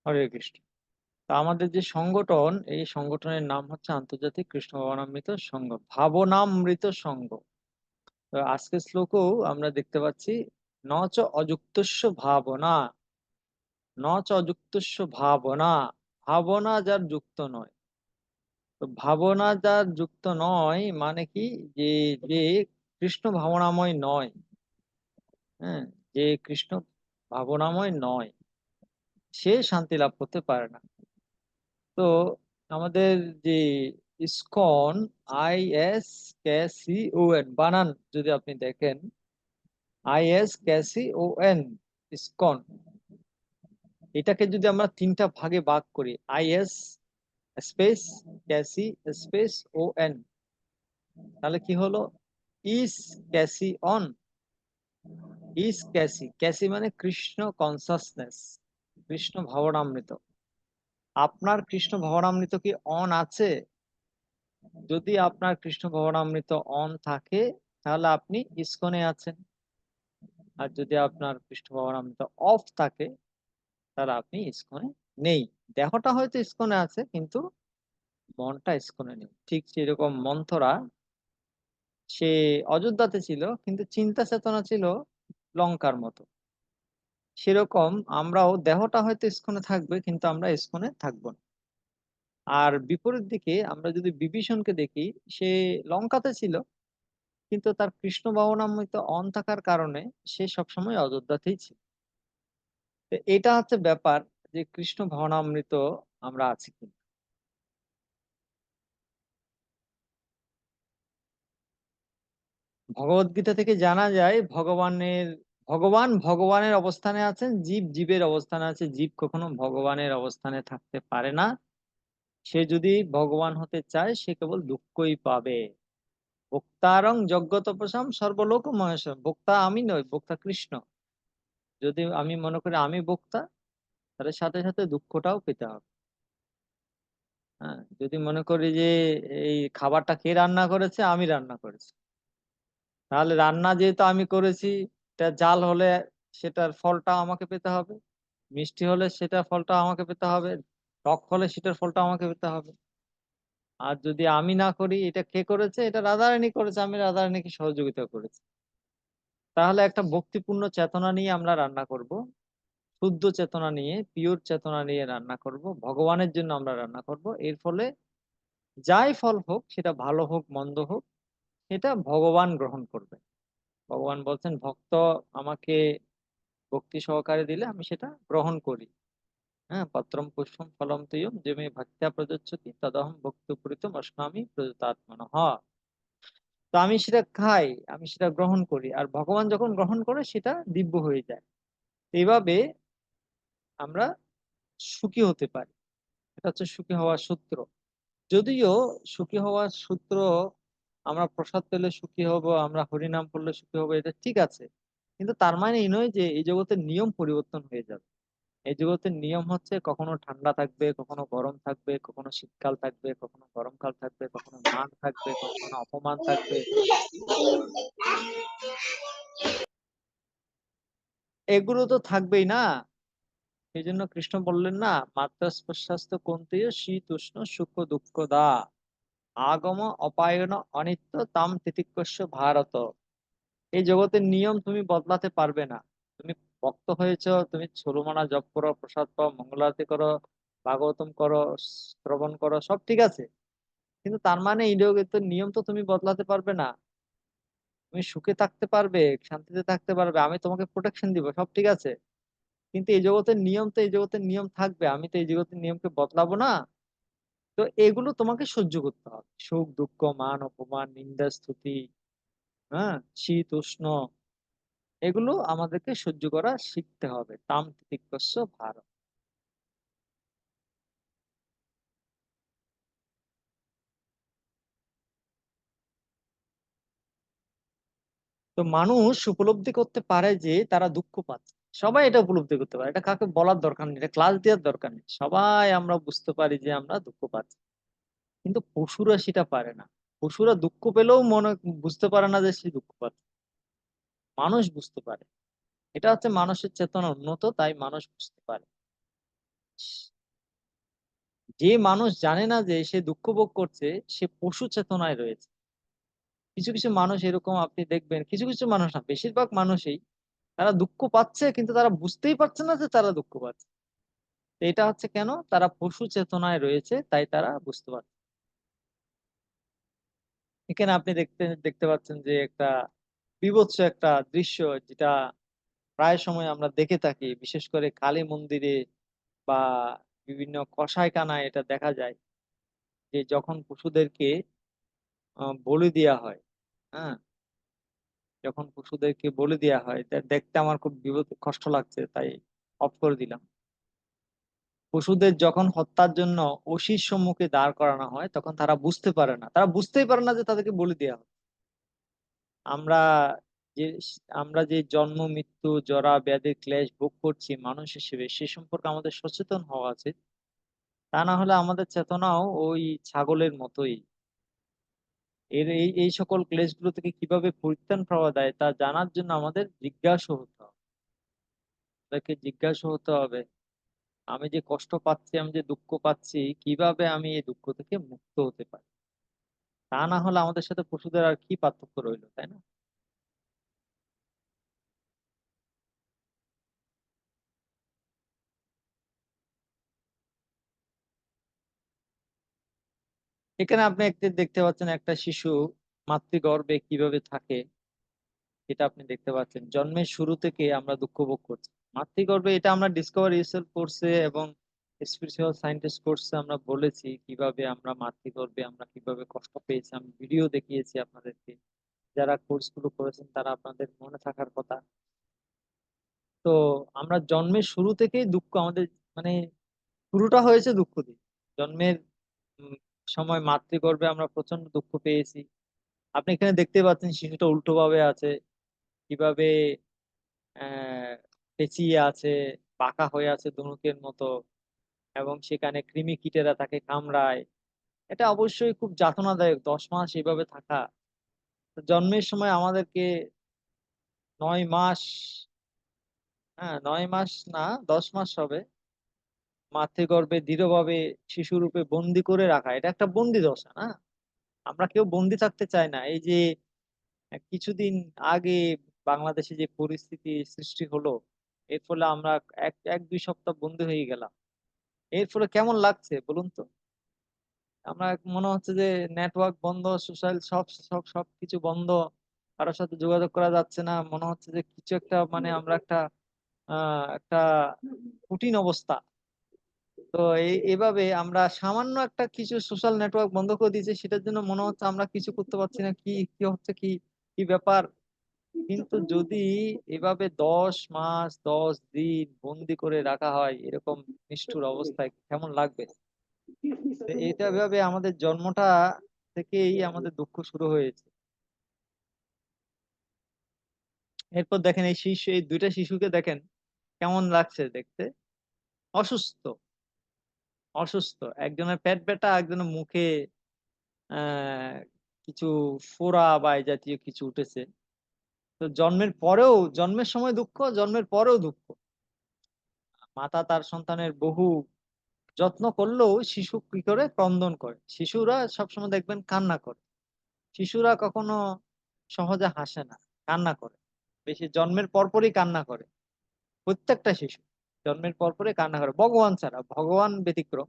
হরে কৃষ্ণ। তা আমাদের যে সংগঠন, এই সংগঠনের নাম হচ্ছে আন্তর্জাতিক কৃষ্ণ ভাবনামৃত সংঘ, ভাবনামৃত সংঘ। তো আজকের শ্লোকেও আমরা দেখতে পাচ্ছি, ন চ অযুক্তস্য ভাবনা, ন চ অযুক্তস্য ভাবনা, ভাবনা যার যুক্ত নয়। তো ভাবনা যার যুক্ত নয় মানে কি, যে যে কৃষ্ণ ভাবনাময় নয়, হ্যাঁ, যে কৃষ্ণ ভাবনাময় নয়, সে শান্তি লাভ করতে পারে না। তো আমাদের যে ইসকন, ISKCON বানান যদি আপনি দেখেন, ISKCON, ইসকন, এটাকে যদি আমরা তিনটা ভাগে ভাগ করি, IS space K C space ON, তাহলে কি হলো? IS K C ON. IS K C, K C মানে কৃষ্ণ কনসাসনেস, কৃষ্ণ ভাবনামৃত। আপনার কৃষ্ণ ভাবনামৃত কি অন আছে? যদি আপনার কৃষ্ণ ভবনামৃত অন থাকে, তাহলে আপনি ইসকনে আছেন। আর যদি আপনার কৃষ্ণ ভবনামৃত অফ থাকে, তাহলে আপনি ইসকনে নেই। দেহটা হয়তো ইসকনে আছে, কিন্তু মনটা ইসকনে নেই। ঠিক সেরকম মন্থরা, সে অযোধ্যাতে ছিল, কিন্তু চিন্তা চেতনা ছিল লঙ্কার মতো। সেরকম আমরাও, দেহটা হয়তো ইসকনে থাকবে, কিন্তু আমরা ইসকনে থাকবো না। আর বিপরীত দিকে আমরা যদি বিভীষণকে দেখি, সে লঙ্কাতে ছিল, কিন্তু তার কৃষ্ণ ভাবনামৃত অন থাকার কারণে সে সবসময় অযোধ্যাতেই ছিল। তো এটা হচ্ছে ব্যাপার, যে কৃষ্ণ ভাবনামৃত আমরা আছি কিনা। ভগবত গীতা থেকে জানা যায়, ভগবান ভগবানের অবস্থানে আছেন, জীব জীবের অবস্থানে আছে। জীব কখনো ভগবানের অবস্থানে থাকতে পারে না। সে যদি ভগবান হতে চায়, সে কেবল দুঃখই পাবে। ভোক্তারং যজ্ঞ তপসাম সর্বলোক মহেশ্বর, ভোক্তা আমি নই, ভোক্তা কৃষ্ণ। যদি আমি মনে করি আমি ভোক্তা, তাহলে সাথে সাথে দুঃখটাও পেতে হবে। হ্যাঁ, যদি মনে করি যে এই খাবারটা কে রান্না করেছে, আমি রান্না করেছি, তাহলে রান্না যেহেতু আমি করেছি, এটা জাল হলে সেটার ফলটা আমাকে পেতে হবে, মিষ্টি হলে সেটার ফলটা আমাকে পেতে হবে, টক হলে সেটার ফলটা আমাকে পেতে হবে। আর যদি আমি না করি, এটা কে করেছে, এটা রাধারানী করেছে, আমি রাধারানীকে সহযোগিতা করেছি, তাহলে একটা ভক্তিপূর্ণ চেতনা নিয়ে আমরা রান্না করব, শুদ্ধ চেতনা নিয়ে, পিওর চেতনা নিয়ে রান্না করব, ভগবানের জন্য আমরা রান্না করব। এর ফলে যাই ফল হোক, সেটা ভালো হোক মন্দ হোক, এটা ভগবান গ্রহণ করবে। ভগবান বলছেন, ভক্ত আমাকে ভক্তি সহকারে দিলে আমি সেটা গ্রহণ করি। হ্যাঁ, পত্রম পুষ্পম ফলম তুয়ম যে মে ভক্ত্যা প্রযচ্ছতি তদহম ভক্তি পূরিতম অস্নামি প্রযতাত্মনঃ। তো আমি সেটা খাই, আমি সেটা গ্রহণ করি, আর ভগবান যখন গ্রহণ করে, সেটা দিব্য হয়ে যায়। এইভাবে আমরা সুখী হতে পারি। এটা হচ্ছে সুখী হওয়ার সূত্র। যদিও সুখী হওয়ার সূত্র, আমরা প্রসাদ পেলে সুখী হব, আমরা হরিনাম করলে সুখী হব, এটা ঠিক আছে, কিন্তু তার মানে এই নয় যে এই জগতের নিয়ম পরিবর্তন হয়ে যাবে। এই জগতের নিয়ম হচ্ছে, কখনো ঠান্ডা থাকবে, কখনো গরম থাকবে, কখনো শীতকাল থাকবে, কখনো গরমকাল থাকবে, কখনো মান থাকবে, কখনো অপমান থাকবে। এগুলো তো থাকবেই না। এই জন্য কৃষ্ণ বললেন না, মাত্রা স্পর্শাস্ত কন্তেয় শীত উষ্ণ সুখ দুঃখ দা আগম অপায়ন অনিত্য তাম তিতিক্ষস্য ভারত। এই জগতের নিয়ম তুমি বদলাতে পারবে না। তুমি ভক্ত হয়েছো, তুমি ষোলমালা জপ করো, প্রসাদ পাও, মঙ্গলারতি করো, ভাগবতম করো, শ্রবণ করো, সব ঠিক আছে, কিন্তু তার মানে এই জগতের নিয়ম তো তুমি বদলাতে পারবে না। তুমি সুখে থাকতে পারবে, শান্তিতে থাকতে পারবে, আমি তোমাকে প্রোটেকশন দিব, সব ঠিক আছে, কিন্তু এই জগতের নিয়ম তো এই জগতের নিয়ম থাকবে, আমি তো এই জগতের নিয়মকে বদলাবো না। তো এগুলো তোমাকে সহ্য করতে হবে, সুখ দুঃখ মান অপমান নিন্দা স্তুতি, হ্যাঁ, শীত উষ্ণ, এগুলো আমাদেরকে সহ্য করা শিখতে হবে। তাম তিতিক্ষস্য ভারত। তো মানুষ উপলব্ধি করতে পারে যে তারা দুঃখ পাচ্ছে, সবাই এটা উপলব্ধি করতে পারে, এটা কাউকে বলার দরকার নেই, এটা ক্লাস দেওয়ার দরকার নেই, সবাই আমরা বুঝতে পারি যে আমরা দুঃখ পাচ্ছি। কিন্তু পশুরা সেটা পারে না। পশুরা দুঃখ পেলেও মনে বুঝতে পারে না যে সে দুঃখ পাচ্ছে, মানুষ বুঝতে পারে। এটা হচ্ছে মানুষের চেতনা উন্নত, তাই মানুষ বুঝতে পারে। যে মানুষ জানে না যে সে দুঃখ ভোগ করছে, সে পশু চেতনায় রয়েছে। কিছু কিছু মানুষ এরকম আপনি দেখবেন, কিছু কিছু মানুষ না, বেশিরভাগ মানুষই তারা দুঃখ পাচ্ছে কিন্তু তারা বুঝতেই পারছে না যে তারা দুঃখ পাচ্ছে। তো এটা হচ্ছে কেন? তারা পশু চেতনায় রয়েছে, তাই তারা বুঝতে পারছে। এখানে আপনি দেখতে দেখতে পাচ্ছেন যে একটা বীভৎস একটা দৃশ্য, যেটা প্রায় সময় আমরা দেখে থাকি, বিশেষ করে কালী মন্দিরে বা বিভিন্ন কসাইখানায় এটা দেখা যায় যে যখন পশুদেরকে বলি দেয়া হয়, হ্যাঁ, যখন পশুদেরকে বলি দেয়া হয়, তা দেখতে আমার খুব কষ্ট লাগছে, তাই অফ করে দিলাম। পশুদের যখন হত্যার জন্য অসির সম্মুখে দাঁড় করানো হয়, তখন তারা বুঝতে পারে না, তারা বুঝতেই পারে না যে তাদেরকে বলি দেয়া হয়। আমরা যে আমরা যে জন্ম মৃত্যু জরা ব্যাধির ক্লেশ ভোগ করছি মানুষ হিসেবে, সে সম্পর্কে আমাদের সচেতন হওয়া উচিত। তা না হলে আমাদের চেতনাও ওই ছাগলের মতোই। এই সকল ক্লেশগুলো থেকে কিভাবে পরিত্রাণ পাওয়া যায় তা জানার জন্য আমাদের জিজ্ঞাসা হতে হবে। তাদেরকে জিজ্ঞাসা হতে হবে, আমি যে কষ্ট পাচ্ছি, আমি যে দুঃখ পাচ্ছি, কিভাবে আমি এই দুঃখ থেকে মুক্ত হতে পারি। তা না হলে আমাদের সাথে পশুদের আর কি পার্থক্য রইলো, তাই না? এখানে আপনি একটি দেখতে পাচ্ছেন, একটা শিশু মাতৃগর্ভে কিভাবে থাকে, এটা আপনি দেখতে পাচ্ছেন। জন্মের শুরু থেকে আমরা দুঃখ ভোগ করছি মাতৃগর্ভে, এটা আমরা ডিসকভার ইউরসেলফ কোর্সে এবং স্পিরিচুয়াল সায়েন্টিস্ট কোর্সে আমরা বলেছি কিভাবে আমরা মাতৃগর্ভে আমরা কিভাবে কষ্ট পেয়েছি, আমি ভিডিও দেখিয়েছি আপনাদেরকে। যারা কোর্স গুলো করেছেন তারা আপনাদের মনে থাকার কথা। তো আমরা জন্মের শুরু থেকেই দুঃখ আমাদের, মানে শুরুটা হয়েছে দুঃখ দিয়ে। জন্মের উম, সময় মাতৃগর্ভে আমরা প্রচন্ড দুঃখ পেয়েছি। আপনি এখানে দেখতে পাচ্ছেন শিশুটা উল্টো ভাবে আছে, কিভাবে আহ পেঁচিয়ে আছে, পাকা হয়ে আছে ধনুকের মতো, এবং সেখানে কৃমি কীটেরা তাকে কামড়ায়। এটা অবশ্যই খুব যাতনাদায়ক, 10 মাস এইভাবে থাকা। তো জন্মের সময় আমাদেরকে 9 মাস, হ্যাঁ 9 মাস না, 10 মাস হবে, মাতৃগর্ভে দৃঢ়ভাবে শিশুরূপে বন্দি করে রাখা, এটা একটা বন্দি দশা না। আমরা কেউ বন্দি থাকতে চাই না। এই যে কিছুদিন আগে বাংলাদেশে যে পরিস্থিতি সৃষ্টি হলো, এর ফলে আমরা এক এক দুই সপ্তাহ বন্দি হয়ে গেলাম। এর ফলে কেমন লাগছে বলুন তো? আমরা মনে হচ্ছে যে নেটওয়ার্ক বন্ধ, সোশ্যাল সব সব সবকিছু বন্ধ, কারোর সাথে যোগাযোগ করা যাচ্ছে না, মনে হচ্ছে যে কিছু একটা, মানে আমরা একটা একটা কঠিন অবস্থা। তো এইভাবে আমরা সামান্য একটা কিছু সোশ্যাল নেটওয়ার্ক বন্ধ করে দিয়েছি, সেটার জন্য মনে হচ্ছে আমরা কিছু করতে পারছি না, কি কি হচ্ছে, কি কি ব্যাপার। কিন্তু যদি এভাবে 10 মাস 10 দিন বন্দি করে রাখা হয় এরকম নিষ্ঠুর অবস্থায়, কেমন লাগবে? তো এটা ভাবে আমাদের জন্মটা থেকেই আমাদের দুঃখ শুরু হয়েছে। এরপর দেখেন এই শিশু, এই দুইটা শিশুকে দেখেন কেমন লাগছে দেখতে, অসুস্থ, অসুস্থ। একজনের পেট ব্যথা, একজনের মুখে আহ কিছু ফোড়া বা এই জাতীয় কিছু উঠেছে। তো জন্মের পরেও, জন্মের সময় দুঃখ, জন্মের পরেও দুঃখ। মাতা তার সন্তানের বহু যত্ন করলেও শিশু কি করে ক্রন্দন করে। শিশুরা সবসময় দেখবেন কান্না করে, শিশুরা কখনো সহজে হাসে না, কান্না করে। বেশি জন্মের পরপরই কান্না করে প্রত্যেকটা শিশু, জন্মের পরপরই কান্না করে, ভগবান ছাড়া, ভগবান ব্যতিক্রম।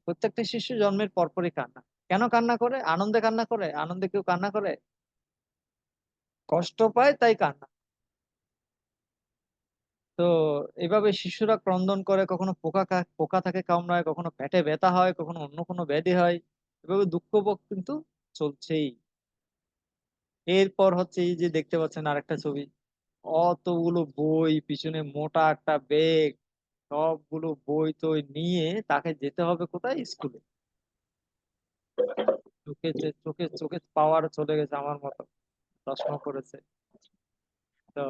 প্রত্যেকটা শিশু জন্মের পরপরই কান্না। কেন কান্না করে? আনন্দে কান্না করে? আনন্দে কেউ কান্না করে? কষ্ট পায় তাই কান্না। তো এভাবে শিশুরা ক্রন্দন করে, কখনো পোকা থাকে কামড়ায়, কখনো পেটে ব্যথা হয়, কখনো অন্য কোনো ব্যাধি হয়। এভাবে দুঃখ ভোগ কিন্তু চলছেই। এরপর হচ্ছে এই যে দেখতে পাচ্ছেন আরেকটা ছবি, অতগুলো বই, পিছনে মোটা একটা ব্যাগ, সবগুলো বই তো নিয়ে তাকে যেতে হবে কোথায়? স্কুলে। চোখে চোখে চোখে পাওয়ার চলে গেছে আমার মতো, চশমা করেছে। তো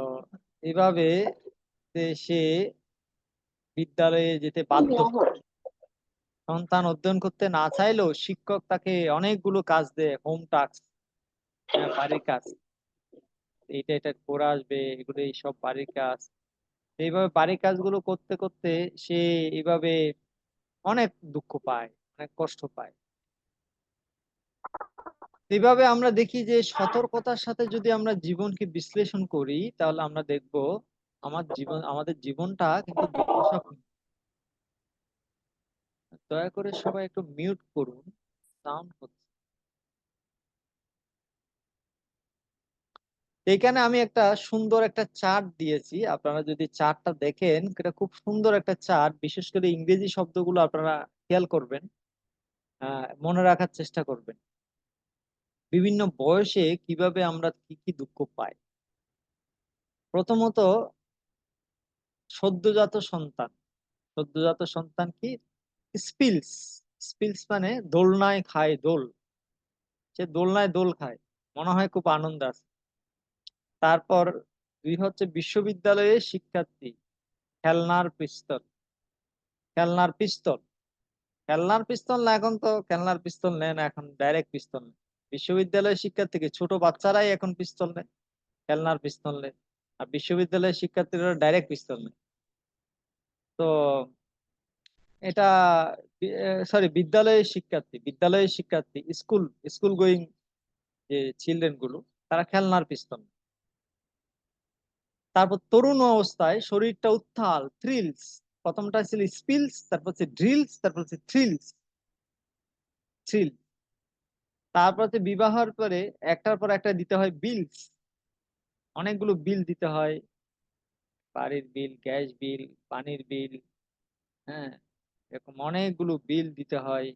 এভাবে সে বিদ্যালয়ে যেতে বাধ্য। সন্তান অধ্যয়ন করতে না চাইলেও শিক্ষক তাকে অনেকগুলো কাজ দেয়, হোম টাস্ক, বাড়ির কাজ, এটা এটা করে আসবে, এগুলো এইসব বাড়ির কাজ। এইভাবে বাড়ির কাজগুলো করতে করতে সে এইভাবে অনেক দুঃখ পায়, অনেক কষ্ট পায়। এইভাবে আমরা দেখি যে সতর্কতার সাথে যদি আমরা জীবনকে বিশ্লেষণ করি, তাহলে আমরা দেখব আমাদের জীবনটা কিন্তু দুর্দশাপূর্ণ। দয়া করে সবাই একটু মিউট করুন, সাউন্ড হচ্ছে। এখানে আমি একটা সুন্দর একটা চার্ট দিয়েছি, আপনারা যদি চার্টটা দেখেন, এটা খুব সুন্দর একটা চার্ট। বিশেষ করে ইংরেজি শব্দগুলো আপনারা খেয়াল করবেন, মনে রাখার চেষ্টা করবেন। বিভিন্ন বয়সে কিভাবে আমরা কি কি দুঃখ পাই। প্রথমত, সদ্যজাত সন্তান। সদ্যজাত সন্তান কি? স্পিলস। স্পিলস মানে দোলনায় খায় দোল। সে দোলনায় দোল খায়, মনে হয় খুব আনন্দ আছে। তারপর দুই হচ্ছে বিশ্ববিদ্যালয়ের শিক্ষার্থী, খেলনার পিস্তল। খেলনার পিস্তল, খেলনার পিস্তল না, এখন তো খেলনার পিস্তল নেয় না, এখন ডাইরেক্ট পিস্তল নেয়। বিশ্ববিদ্যালয়ের শিক্ষার্থীকে ছোট বাচ্চারাই এখন পিস্তল নেয়, খেলনার পিস্তল নেয়। আর বিশ্ববিদ্যালয়ের শিক্ষার্থীরা ডাইরেক্ট পিস্তল নেয়। তো এটা, সরি, বিদ্যালয়ের শিক্ষার্থী স্কুল স্কুল গোয়িং যে চিলড্রেন গুলো, তারা খেলনার পিস্তল নেয়। তারপর তরুণ অবস্থায় শরীরটা উত্তাল, থ্রিলস। প্রথমটা ছিল স্পিলস, তারপর হচ্ছে ড্রিলস, তারপর হচ্ছে থ্রিলস, থ্রিল। তারপর হচ্ছে বিবাহের পরে একটার পর একটা দিতে হয় বিলস, অনেকগুলো বিল দিতে হয়। বাড়ির বিল, গ্যাস বিল, পানির বিল, হ্যাঁ, এরকম অনেকগুলো বিল দিতে হয়।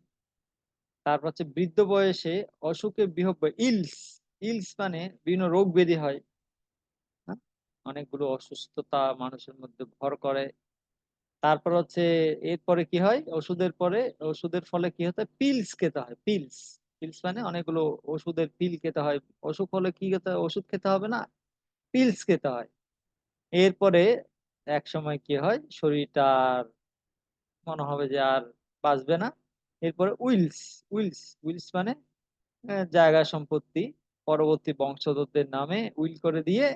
তারপর হচ্ছে বৃদ্ধ বয়সে অসুখে বিহব্য, ইলস। ইলস মানে বিভিন্ন রোগ ব্যাধি হয়, হ্যাঁ? অনেকগুলো অসুস্থতা মানুষের মধ্যে ভর করে। তারপর হচ্ছে এরপরে কি হয়, ওষুধের পরে, ওষুধের ফলে কি হতে হয়, পিলস খেতে হয়। পিলস, পিলস মানে অনেকগুলো ওষুধের পিল খেতে হয়। অসুখ হলে কি খেতে হয়, ওষুধ খেতে হবে না, পিলস খেতে হয়। এরপরে এক সময় কি হয়, শরীরটা আর মনে হবে যে আর বাঁচবে না। এরপরে উইলস। উইলস, উইলস মানে জায়গা সম্পত্তি পরবর্তী বংশধরদের নামে উইল করে দিয়ে,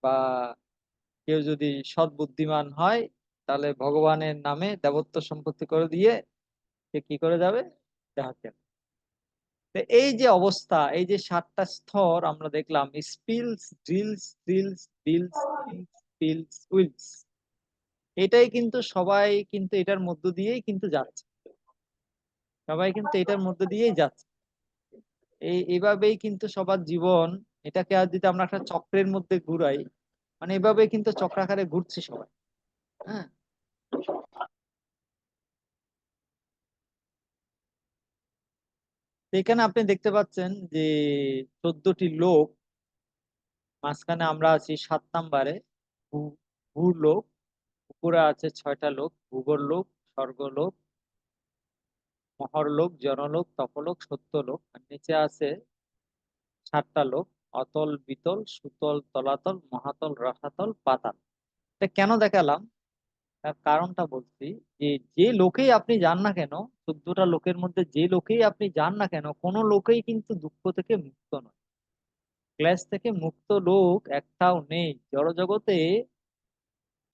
বা কেউ যদি সৎ বুদ্ধিমান হয় তাহলে ভগবানের নামে দেবত্ব সম্পত্তি করে দিয়ে সে কি করে যাবে, জাহান্নামে। তো এই যে অবস্থা, এই যে সাতটা স্তর আমরা দেখলাম, স্পিলস, ড্রিলস, থ্রিলস, বিলস, পিলস, উইলস, এটাই কিন্তু সবাই কিন্তু এটার মধ্য দিয়েই কিন্তু যাচ্ছে। সবাই কিন্তু এটার মধ্য দিয়েই যাচ্ছে। এইভাবেই কিন্তু সবার জীবন। এটাকে আর যদি আমরা একটা চক্রের মধ্যে ঘুরাই, মানে এভাবে কিন্তু চক্রাকারে ঘুরছে সবাই। হ্যাঁ, তো এখানে আপনি দেখতে পাচ্ছেন যে 14টি লোক, মাঝখানে আমরা আছি 7 নাম্বারে, ভূ লোক। উপরে আছে 6টা লোক, ভূগোল লোক, স্বর্গলোক, মহরলোক, জনলোক, তপলোক, সত্যলোক। আর নিচে আছে 7টা লোক, অতল, বিতল, সুতল, তলাতল, মহাতল, রসাতল, পাতাল। এটা কেন দেখালাম, তার কারণটা বলছি। যে যে লোকেই আপনি যান না কেন, 14টা লোকের মধ্যে যে লোকেই আপনি যান না কেন, কোনো লোকেই কিন্তু দুঃখ থেকে মুক্ত নয়, ক্লেশ থেকে মুক্ত লোক একটাও নেই জড়জগতে।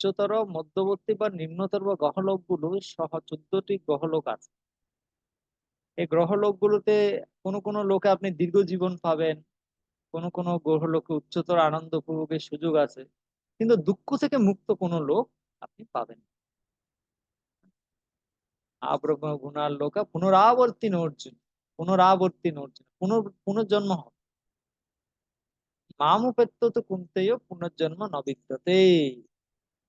উচ্চতর, মধ্যবর্তী বা নিম্নতর বা গ্রহলোক গুলো সহ 14টি গ্রহলোক আছে। এই গ্রহলোক গুলোতে কোনো কোনো লোকে আপনি দীর্ঘ জীবন পাবেন, কোনো কোনো গ্রহলোকে উচ্চতর আনন্দ উপভোগের সুযোগ আছে, কিন্তু দুঃখ থেকে মুক্ত কোনো লোক আপনি পাবেন না। আব্রহ্ম গুণার লোকা পুনরাবর্তী অর্জুন, পুনরাবর্তী অর্জুন, পুনর্জন্ম হবে। মামুপেত্য তো কুন্তেয় পুনর্জন্ম নবিদ্যতে।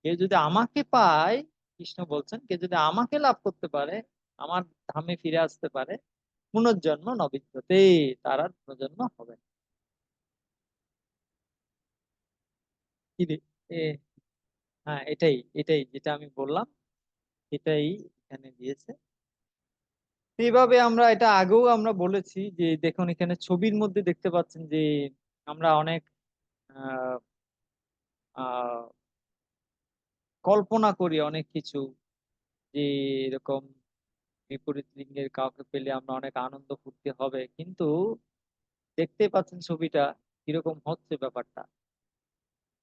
কেউ যদি আমাকে পায়, কৃষ্ণ বলছেন, কেউ যদি আমাকে লাভ করতে পারে, আমার ধামে ফিরে আসতে পারে, পুনর্জন্ম নবিদ্যতে, তার আর পুনর্জন্ম হবে না। কি হ্যাঁ, এটাই এটাই যেটা আমি বললাম, এটাই এখানে দিয়েছে। এইভাবে আমরা এটা আগেও আমরা বলেছি যে দেখুন, এখানে ছবির মধ্যে দেখতে পাচ্ছেন যে আমরা অনেক আহ আহ কল্পনা করি অনেক কিছু, যে এরকম বিপরীত লিঙ্গের কাউকে পেলে আমরা অনেক আনন্দ ফুর্তি হবে, কিন্তু দেখতে পাচ্ছেন ছবিটা কিরকম হচ্ছে ব্যাপারটা।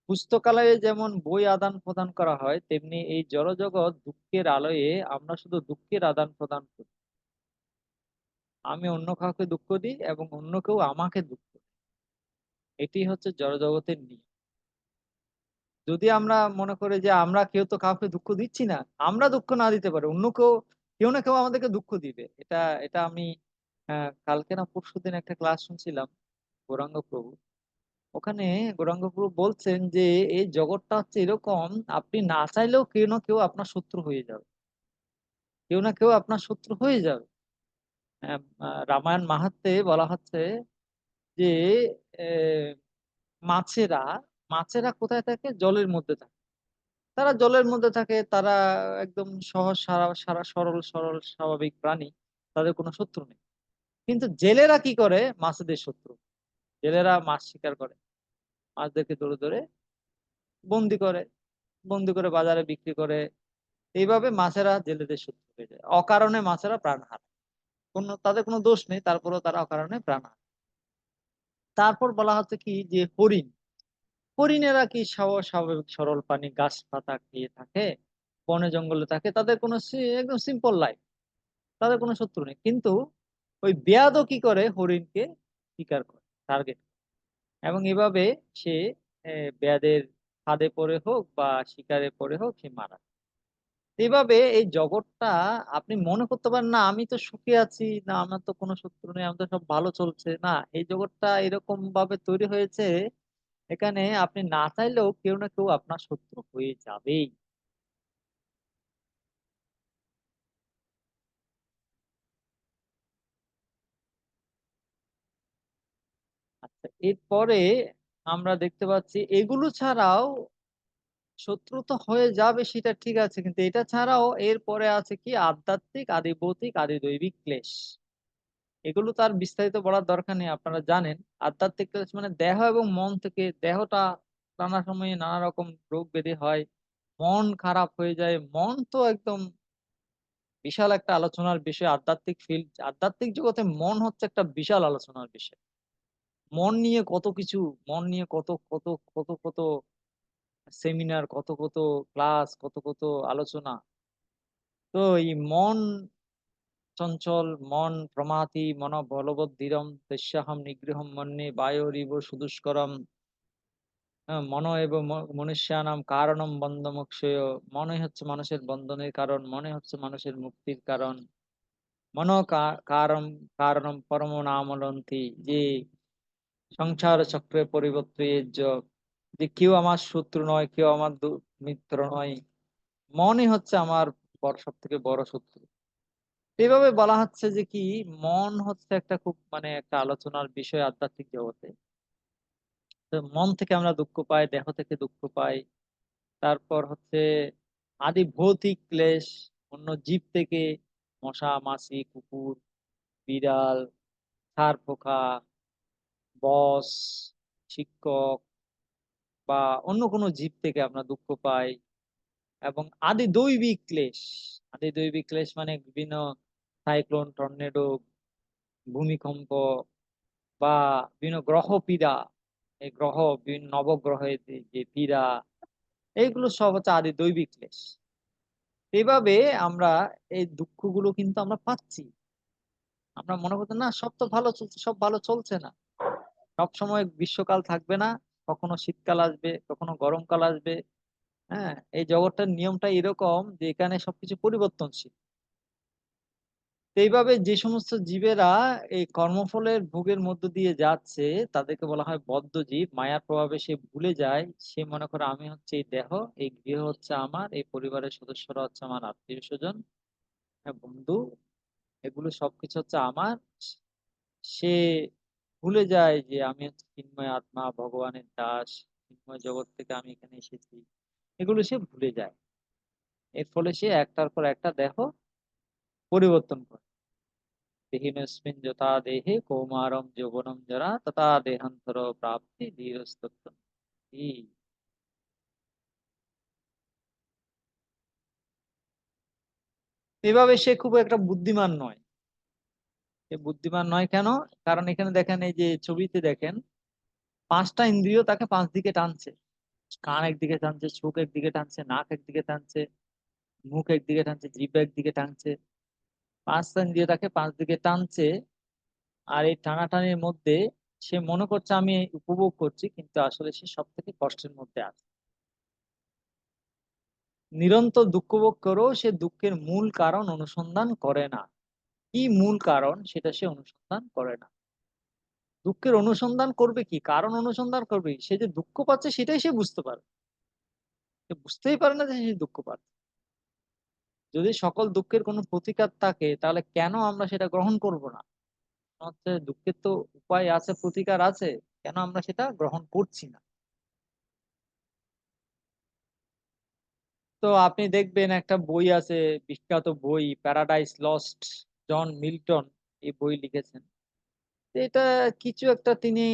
পুস্তকালয়ে যেমন বই আদান প্রদান করা হয়, তেমনি এই জড়জগৎ দুঃখের আলোয়ে আমরা শুধু দুঃখের আদান প্রদান করি। আমি অন্য কাউকে দুঃখ দিই এবং অন্য কেউ আমাকে দুঃখ দেয়। এটি হচ্ছে জড়জগতের নিয়ম। যদি আমরা মনে করি যে আমরা কেউ তো কাউকে দুঃখ দিচ্ছি না, আমরা দুঃখ না দিতে পারি, অন্য কেউ, কেউ না কেউ আমাদেরকে দুঃখ দিবে। এটা এটা আমি কালকে না পরশুদিন একটা ক্লাস শুনছিলাম গৌরাঙ্গ প্রভু। ওখানে গৌরাঙ্গ প্রভু বলছেন যে এই জগৎটা হচ্ছে এরকম, আপনি না চাইলেও কেউ না কেউ আপনার শত্রু হয়ে যাবে, কেউ না কেউ আপনার শত্রু হয়ে যাবে। রামায়ণ মাহাত্ম্যে বলা হচ্ছে যে আহ, মাছেরা মাছেরা কোথায় থাকে? জলের মধ্যে থাকে। তারা জলের মধ্যে থাকে, তারা একদম সহজ সারা সারা সরল সরল স্বাভাবিক প্রাণী, তাদের কোনো শত্রু নেই। কিন্তু জেলেরা কি করে? মাছেদের শত্রু। জেলেরা মাছ শিকার করে, মাছদেরকে ধরে ধরে বন্দি করে, বন্দি করে বাজারে বিক্রি করে। এইভাবে মাছেরা জেলেদের শত্রু হয়ে যায়, অকারণে মাছেরা প্রাণ হারায়। তাদের কোনো দোষ নেই, তারপরেও তারা অকারণে প্রাণ হারায়। তারপর বলা হচ্ছে কি যে হরিণ, হরিণেরা কি স্বাভাবিক সরল প্রাণী, গাছ পাতা খেয়ে থাকে, বনে জঙ্গলে থাকে, তাদের কোনো একদম সিম্পল লাইফ, তাদের কোনো শত্রু নেই। কিন্তু ওই বেয়াদও কি করে? হরিণকে শিকার করে, টার্গেট। এবং এভাবে সে বেয়াদের ফাঁদে পড়ে হোক বা শিকারে পড়ে হোক সে মারা যায়। এভাবে এই জগৎটা আপনি মনে করতে পারেন না আমি তো সুখে আছি, না আমার তো কোনো শত্রু নেই, আমার তো সব ভালো চলছে না। এই জগৎটা এরকম ভাবে তৈরি হয়েছে, এখানে আপনি না চাইলেও কেউ না কেউ আপনার শত্রু হয়ে যাবেই। আচ্ছা, এরপরে আমরা দেখতে পাচ্ছি এগুলো ছাড়াও শত্রু তো হয়ে যাবে, সেটা ঠিক আছে, কিন্তু এটা ছাড়াও এরপরে আছে কি আধ্যাত্মিক, আদি ভৌতিক, আদি দৈবিক ক্লেশ। এগুলো তার বিস্তারিত বলার দরকার নেই, আপনারা জানেন। আধ্যাত্মিক ক্লেশ মানে দেহ এবং মন থেকে, দেহটা নানা সময়ে নানা রকম রোগ ব্যাধি হয়, মন খারাপ হয়ে যায়। মন তো একদম বিশাল একটা আলোচনার বিষয়। আধ্যাত্মিক ফিল্ড, আধ্যাত্মিক জগতে মন হচ্ছে একটা বিশাল আলোচনার বিষয়। মন নিয়ে কত কিছু, মন নিয়ে কত কত কত কত সেমিনার, কত কত ক্লাস, কত কত আলোচনা। তো এই মন চঞ্চল, মন প্রমাথি মন বলবদ্ধিরম তস্যাহম নিগৃহম মন্যে বায়োরিব সুদুষ্করম। মন এবং মনুষ্যানাম কারণম বন্ধমোক্ষয়। মনে হচ্ছে মানুষের বন্ধনের কারণ, মনে হচ্ছে মানুষের মুক্তির কারণ। মনো কারণ কারণম পরম নামলন্তি, যে সংসার চক্রে পরিবর্তে যে কেউ আমার শত্রু নয়, কেউ আমার মিত্র নয়, মনই হচ্ছে আমার সব থেকে বড় শত্রু। এইভাবে বলা হচ্ছে যে কি মন হচ্ছে একটা খুব মানে একটা আলোচনার বিষয় আধ্যাত্মিক জগতে। তো মন থেকে আমরা দুঃখ পাই, দেহ থেকে দুঃখ পাই। তারপর হচ্ছে আদি ভৌতিক ক্লেশ, অন্য জীব থেকে, মশা মাছি কুকুর বিড়াল ছার পোকা বস শিক্ষক বা অন্য কোনো জীব থেকে আমরা দুঃখ পাই। এবং আদি দৈবিক ক্লেশ, আদি দৈবিক ক্লেশ মানে বিভিন্ন সাইক্লোন, টর্নেডো, ভূমিকম্প বা বিভিন্ন গ্রহ পীড়া। এই গ্রহ, বিভিন্ন নবগ্রহের যে পীড়া, এইগুলো সব হচ্ছে আদি দৈবিক ক্লেশ। এইভাবে আমরা এই দুঃখগুলো কিন্তু আমরা পাচ্ছি। আমরা মনে করতে না সব তো ভালো চলছে, সব ভালো চলছে না। সব সময় গ্রীষ্মকাল থাকবে না, কখনো শীতকাল আসবে, কখনো গরমকাল আসবে। হ্যাঁ, এই জগৎটার নিয়মটা এরকম যে এখানে সবকিছু পরিবর্তনশীল। তো এইভাবে যে সমস্ত জীবেরা এই কর্মফলের ভোগের মধ্য দিয়ে যাচ্ছে, তাদেরকে বলা হয় বদ্ধ জীব। মায়ার প্রভাবে সে ভুলে যায়, সে মনে করে আমি হচ্ছে এই দেহ, এই গৃহ হচ্ছে আমার, এই পরিবারের সদস্যরা হচ্ছে আমার আত্মীয় স্বজন, বন্ধু, এগুলো সবকিছু হচ্ছে আমার। সে ভুলে যায় যে আমি হচ্ছে চিন্ময় আত্মা, ভগবানের দাস, চিন্ময় জগৎ থেকে আমি এখানে এসেছি। এগুলো সে ভুলে যায়। এর ফলে সে একটার পর একটা দেহ পরিবর্তন করে। দেহিনস্মিন যথা দেহে কৌমারম যৌবনম জরা তথা দেহান্তর প্রাপ্তি ধীরস্তত্ব। এভাবে সে খুব একটা বুদ্ধিমান নয়। সে বুদ্ধিমান নয় কেন? কারণ এখানে দেখেন, এই যে ছবিতে দেখেন, পাঁচটা ইন্দ্রিয় তাকে পাঁচ দিকে টানছে। কান একদিকে টানছে, চোখ একদিকে টানছে, নাক একদিকে টানছে, মুখ একদিকে টানছে, জিভ একদিকে টানছে, 5 কান দিয়ে তাকে 5 দিকে টানছে। আর এই টানাটানির মধ্যে সে মনে করছে আমি উপভোগ করছি, কিন্তু আসলে সে সব থেকে কষ্টের মধ্যে আছে। নিরন্তর দুঃখ ভোগ করেও সে দুঃখের মূল কারণ অনুসন্ধান করে না। কি মূল কারণ সেটা সে অনুসন্ধান করে না। দুঃখের অনুসন্ধান করবে কি, কারণ অনুসন্ধান করবে কি? সে যে দুঃখ পাচ্ছে সেটাই সে বুঝতে পারে। সে বুঝতেই পারে না যে সে দুঃখ পাচ্ছে। যদি সকল দুঃখের কোনো প্রতিকার থাকে, তাহলে কেন আমরা সেটা গ্রহণ করব না? হচ্ছে দুঃখের তো উপায় আছে, প্রতিকার আছে, কেন আমরা সেটা গ্রহণ করছি না? তো আপনি দেখবেন একটা বই আছে, বিখ্যাত বই প্যারাডাইস লস্ট, জন মিল্টন এই বই লিখেছেন। তো এটা কিছু একটা তিনি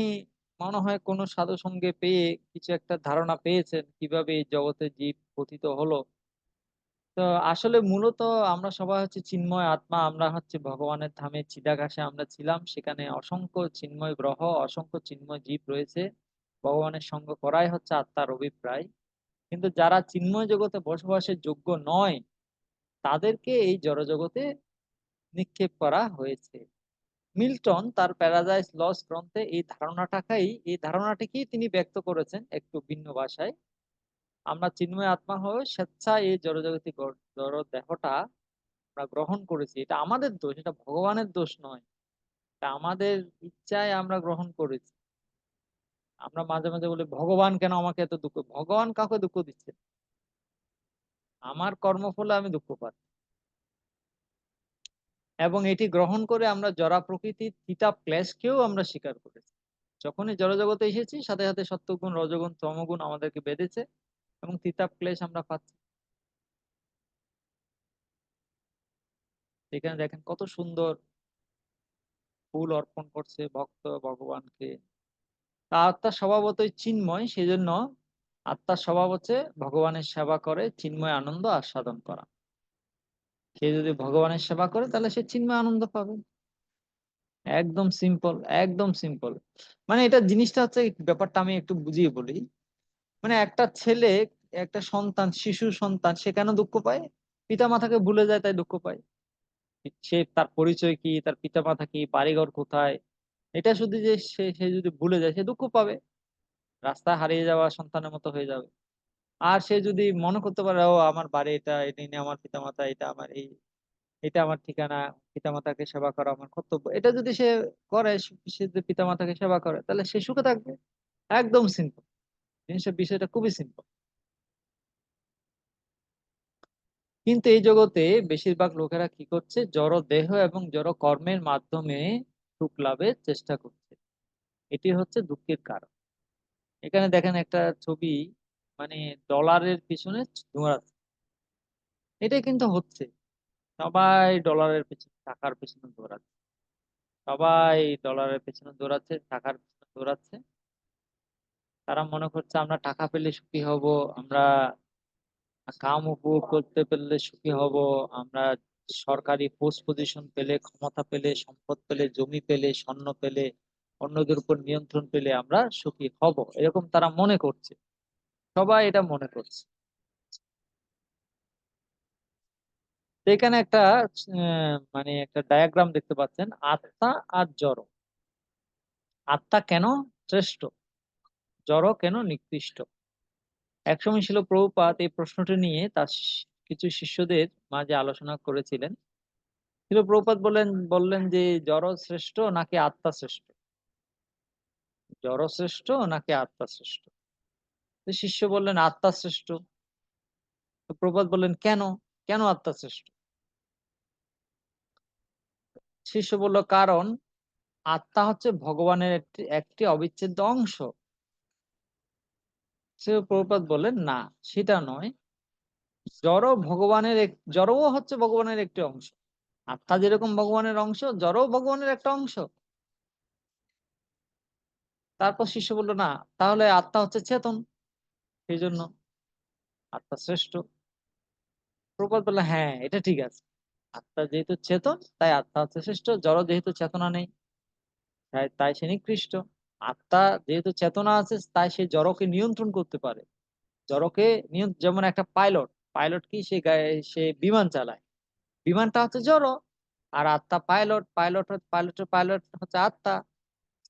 মনে হয় কোনো সাধু সঙ্গে পেয়ে কিছু একটা ধারণা পেয়েছেন কিভাবে এই জগতে জীব পতিত হলো। তো আসলে মূলত আমরা সবাই হচ্ছে চিন্ময় আত্মা, আমরা হচ্ছে ভগবানের ধামে চিদাকাশে আমরা ছিলাম, সেখানে অসংখ্য চিন্ময় গ্রহ, অসংখ্য চিন্ময় জীব রয়েছে। ভগবানের সঙ্গ করাই হচ্ছে আত্মার অভিপ্রায়। কিন্তু যারা চিন্ময় জগতে বসবাসের যোগ্য নয়, তাদেরকে এই জড়জগতে নিক্ষেপ করা হয়েছে। মিল্টন তার প্যারাডাইস লস্ট গ্রন্থে এই ধারণাটাকেই তিনি ব্যক্ত করেছেন একটু ভিন্ন ভাষায়। আমরা চিন্ময় আত্মা হয়ে স্বেচ্ছায় এই জড়জগতি জড় দেহটা আমরা গ্রহণ করেছি। এটা আমাদের দোষ, এটা ভগবানের দোষ নয়। এটা আমাদের ইচ্ছায় আমরা গ্রহণ করেছি। আমরা মাঝে মাঝে বলি ভগবান কেন আমাকে এত দুঃখ, ভগবান কাউকে দুঃখ দিচ্ছে না। আমার কর্মফলে আমি দুঃখ পাচ্ছি। এবং এটি গ্রহণ করে আমরা জড়া প্রকৃতির তিতাব ক্লেশকেও আমরা স্বীকার করেছি। যখনই জড়জগতে এসেছি, সাথে সাথে সত্যগুণ রজগুণ তমগুণ আমাদেরকে বেঁধেছে এবং তিতাব ক্লেশ আমরা পাচ্ছি। এখানে দেখেন কত সুন্দর ফুল অর্পণ করছে ভক্ত ভগবানকে। তা আত্মার স্বভাবতই চিন্ময়, সেজন্য আত্মার স্বভাব হচ্ছে ভগবানের সেবা করে চিন্ময় আনন্দ আস্বাদন করা। সে যদি ভগবানের সেবা করে তাহলে সে চিন্ময় আনন্দ পাবে। একদম সিম্পল, একদম সিম্পল। মানে এটা জিনিসটা হচ্ছে, ব্যাপারটা আমি একটু বুঝিয়ে বলি। মানে একটা ছেলে, একটা সন্তান, শিশু সন্তান, সে কেন দুঃখ পায়? পিতা মাতাকে ভুলে যায় তাই দুঃখ পায়। সে তার পরিচয় কি, তার পিতা মাতা কি, বাড়িঘর কোথায়, এটা শুধু যে সে সে যদি ভুলে যায় সে দুঃখ পাবে। রাস্তায় হারিয়ে যাওয়া সন্তানের মতো হয়ে যাবে। আর সে যদি মনে করতে পারে ও আমার বাড়ি এটা, এটা নিয়ে আমার পিতা মাতা, এটা আমার এই, এটা আমার ঠিকানা, পিতা মাতাকে সেবা করা আমার কর্তব্য, এটা যদি সে করে, সে যদি পিতা মাতাকে সেবা করে, তাহলে সে সুখে থাকবে। একদম সিম্পল। জিনিসের বিষয়টা খুবই সিম্পল। কিন্তু এই জগতে বেশিরভাগ লোকেরা কি করছে, জড় দেহ এবং জড় কর্মের মাধ্যমে সুখ লাভের চেষ্টা করছে। এটি হচ্ছে দুঃখের কারণ। এখানে দেখেন একটা ছবি, মানে ডলারের পিছনে দৌড়াচ্ছে। এটাই কিন্তু হচ্ছে, সবাই ডলারের পেছনে, টাকার পেছনে দৌড়াচ্ছে। সবাই ডলারের পেছনে দৌড়াচ্ছে, টাকার পেছনে দৌড়াচ্ছে। তারা মনে করছে আমরা টাকা পেলে সুখী হব, আমরা কাম উপভোগ করতে পারলে সুখী হব, আমরা সরকারি পোস্ট পজিশন পেলে, ক্ষমতা পেলে, সম্পদ পেলে, জমি পেলে, স্বর্ণ পেলে, অন্যদের উপর নিয়ন্ত্রণ পেলে আমরা সুখী হব, এরকম তারা মনে করছে। সবাই এটা মনে করছে। তো এখানে একটা মানে একটা ডায়াগ্রাম দেখতে পাচ্ছেন, আত্মা আর জড়। আত্মা কেন শ্রেষ্ঠ, জড় কেন নিকৃষ্ট? একসময় ছিল প্রভুপাদ এই প্রশ্নটি নিয়ে তার কিছু শিষ্যদের মাঝে আলোচনা করেছিলেন। ছিল প্রভুপাদ বললেন যে জড় শ্রেষ্ঠ নাকি আত্মা শ্রেষ্ঠ, জড় শ্রেষ্ঠ নাকি আত্মা শ্রেষ্ঠ? তো শিষ্য বললেন আত্মা শ্রেষ্ঠ। তো প্রভুপাদ বললেন কেন, কেন আত্মা শ্রেষ্ঠ? শিষ্য বলল কারণ আত্মা হচ্ছে ভগবানের একটি একটি অবিচ্ছেদ্য অংশ। সে প্রভুপাদ বললেন না, সেটা নয়। জড়ও হচ্ছে ভগবানের একটি অংশ। আত্মা যেরকম ভগবানের অংশ, জড়ও ভগবানের একটা অংশ। তারপর শিষ্য বলল না, তাহলে আত্মা হচ্ছে চেতন, সেই জন্য আত্মা শ্রেষ্ঠ। প্রভুপাদ বলল হ্যাঁ, এটা ঠিক আছে। আত্মা যেহেতু চেতন তাই আত্মা হচ্ছে শ্রেষ্ঠ, জড় যেহেতু চেতনা নেই তাই তাই সে নিকৃষ্ট। আত্মা যেহেতু চেতনা আছে তাই সে জড়কে নিয়ন্ত্রণ করতে পারে। জড়কে যেমন একটা পাইলট, পাইলট কি সে বিমান চালায়, বিমানটা হচ্ছে জড়। আর আত্মা পাইলট, পাইলট হচ্ছে আত্মা।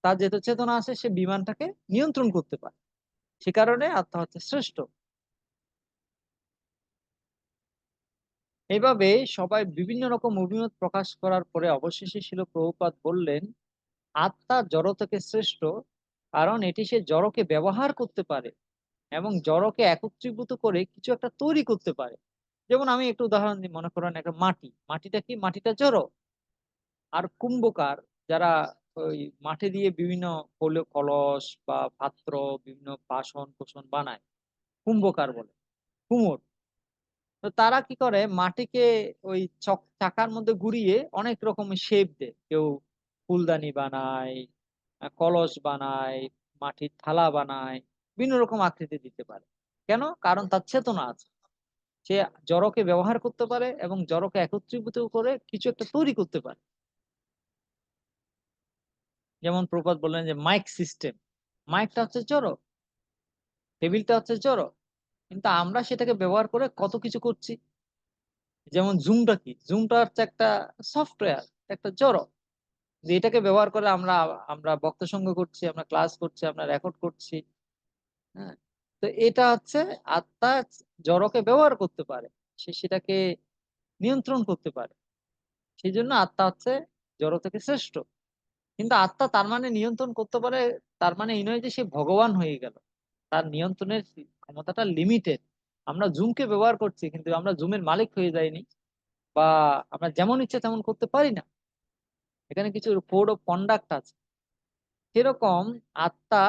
তার যেহেতু চেতনা আছে, সে বিমানটাকে নিয়ন্ত্রণ করতে পারে, সে কারণে আত্মা হচ্ছে শ্রেষ্ঠ। এইভাবে সবাই বিভিন্ন রকম অভিমত প্রকাশ করার পরে অবশেষে শিল প্রভুপাদ বললেন, আত্মা জড় থেকে শ্রেষ্ঠ, কারণ এটি সে জড়কে ব্যবহার করতে পারে এবং জড়কে একত্রীভূত করে কিছু একটা তৈরি করতে পারে। যেমন আমি একটু উদাহরণ দিই, মনে করেন একটা মাটিটা কি, মাটিটা জড়। আর কুম্ভকার যারা ওই মাটি দিয়ে বিভিন্ন কলস বা পাত্র, বিভিন্ন বাসন কোসন বানায়, কুম্ভকার বলে, কুমোর। তো তারা কি করে, মাটিকে ওই চাকার মধ্যে ঘুরিয়ে অনেক রকম শেপ দেয়। কেউ ফুলদানি বানায়, কলস বানায়, মাটির থালা বানায়, বিভিন্ন রকম আকৃতি দিতে পারে। কেন? কারণ তার চেতনা আছে, সে জড়কে ব্যবহার করতে পারে এবং জড়কে একত্রীভূত করে কিছু একটা তৈরি করতে পারে। যেমন প্রপাত বললেন যে মাইক সিস্টেম, মাইকটা হচ্ছে জড়, টেবিলটা হচ্ছে জড়, কিন্তু আমরা সেটাকে ব্যবহার করে কত কিছু করছি। যেমন জুমটা কি, জুমটা হচ্ছে একটা সফটওয়্যার, একটা জড়। যে এটাকে ব্যবহার করে আমরা আমরা বক্তা সঙ্গ করছি, আমরা ক্লাস করছি, আমরা রেকর্ড করছি। হ্যাঁ, তো এটা হচ্ছে আত্মা জড়কে ব্যবহার করতে পারে, সে সেটাকে নিয়ন্ত্রণ করতে পারে। সেই জন্য আত্মা হচ্ছে জড় থেকে শ্রেষ্ঠ। কিন্তু আত্মা তার মানে নিয়ন্ত্রণ করতে পারে, তার মানে এই নয় যে সে ভগবান হয়ে গেল। তার নিয়ন্ত্রণের ক্ষমতাটা লিমিটেড। আমরা জুমকে ব্যবহার করছি, কিন্তু আমরা জুমের মালিক হয়ে যাইনি, বা আমরা যেমন ইচ্ছে তেমন করতে পারি না। এখানে কিছু কোড অফ কন্ডাক্ট আছে। সেরকম আত্মা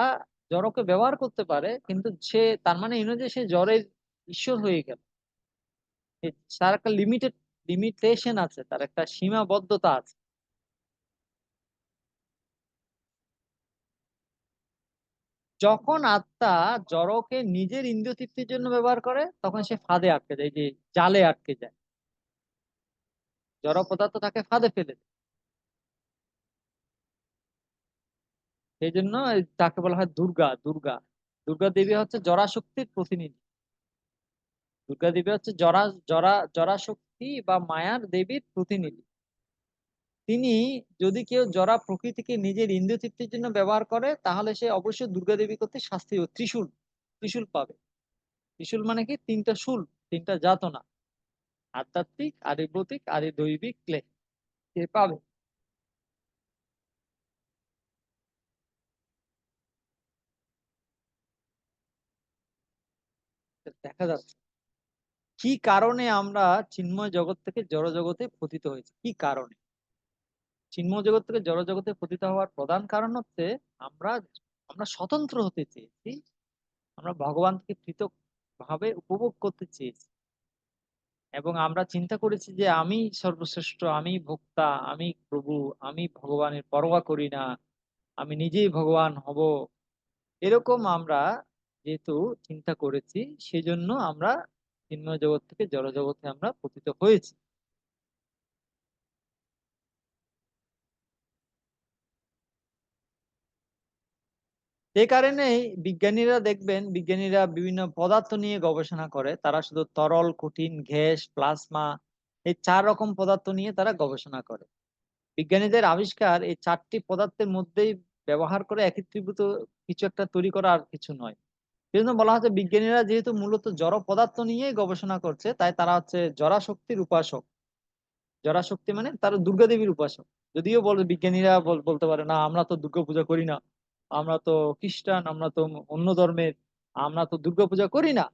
জড়কে ব্যবহার করতে পারে, কিন্তু সে তার মানে এই নয় যে সে জড়ের ঈশ্বর হয়ে গেল। তার একটা লিমিটেশন আছে, তার একটা সীমাবদ্ধতা আছে। যখন আত্মা জড়কে নিজের ইন্দ্রিয় তৃপ্তির জন্য ব্যবহার করে, তখন সে ফাঁদে আটকে যায়, যে জালে আটকে যায়, জড় পদার্থ তাকে ফাঁদে ফেলে দেয়। সেই জন্য তাকে বলা হয় দুর্গা। দুর্গা দেবী হচ্ছে জরা শক্তির প্রতিনিধি। দুর্গা দেবী হচ্ছে জরা শক্তি বা মায়ার দেবীর প্রতিনিধি। তিনি, যদি কেউ জরা প্রকৃতিকে নিজের ইন্দ্রিয় তৃপ্তির জন্য ব্যবহার করে, তাহলে সে অবশ্যই দুর্গা দেবী করতে শাস্তি হবে, ত্রিশূল, ত্রিশূল পাবে। ত্রিশূল মানে কি, তিনটা শূল, তিনটা যাতনা, আধ্যাত্মিক, আদিভৌতিক, আদি দৈবিক ক্লেশ সে পাবে। দেখা যাচ্ছে কি কারণে আমরা চিন্ময় জগৎ থেকে জড় জগতে পতিত হয়েছি, কি কারণে চিন্ময় জগৎ থেকে জড় জগতে পতিত হওয়ার প্রধান কারণ হচ্ছে আমরা আমরা স্বতন্ত্র হতে চেয়েছি, আমরা ভগবান থেকে পৃথক ভাবে উপভোগ করতে চেয়েছি। এবং আমরা চিন্তা করেছি যে আমি সর্বশ্রেষ্ঠ, আমি ভোক্তা, আমি প্রভু, আমি ভগবানের পরোয়া করি না, আমি নিজেই ভগবান হব। এরকম আমরা যেহেতু চিন্তা করেছি, সেজন্য আমরা চিন্ময় জগৎ থেকে জড় জগতে আমরা পতিত হয়েছি। এই কারণেই বিজ্ঞানীরা দেখবেন, বিজ্ঞানীরা বিভিন্ন পদার্থ নিয়ে গবেষণা করে, তারা শুধু তরল, কঠিন, গ্যাস, প্লাজমা, এই 4 রকম পদার্থ নিয়ে তারা গবেষণা করে। বিজ্ঞানীদের আবিষ্কার এই 4টি পদার্থের মধ্যেই ব্যবহার করে একত্রীভূত কিছু একটা তৈরি করা, আর কিছু নয়। সেই জন্য বলা হচ্ছে বিজ্ঞানীরা যেহেতু মূলত জড় পদার্থ নিয়েই গবেষণা করছে, তাই তারা হচ্ছে জড়া শক্তির উপাসক। জড়া শক্তি মানে তারা দুর্গা দেবীর উপাসক। যদিও বিজ্ঞানীরা বলতে পারে না, আমরা তো দুর্গা পূজা করি না, আমরা তো খ্রিস্টান, আমরা তো অন্য ধর্মের, আমরা তো দুর্গা পূজা করি না।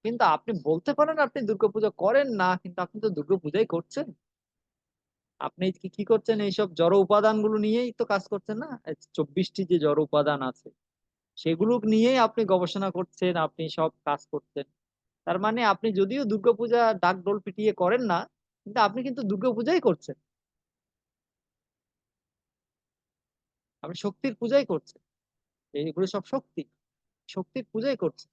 কিন্তু আপনি বলতে পারেন আপনি দুর্গা পূজা করেন না, কিন্তু আপনি তো দুর্গা পূজাই করছেন। আপনি কি কি করছেন, এইসব জড় উপাদান গুলো নিয়েই তো কাজ করছেন না। এই 24টি যে জড় উপাদান আছে, সেগুলো নিয়েই আপনি গবেষণা করছেন, আপনি সব কাজ করছেন। তার মানে আপনি যদিও দুর্গাপূজা ডাক ডোল পিটিয়ে করেন না, কিন্তু আপনি কিন্তু দুর্গাপূজাই করছেন, আপনি শক্তির পূজাই করছেন। এইগুলো সব শক্তি, শক্তির পূজাই করছে।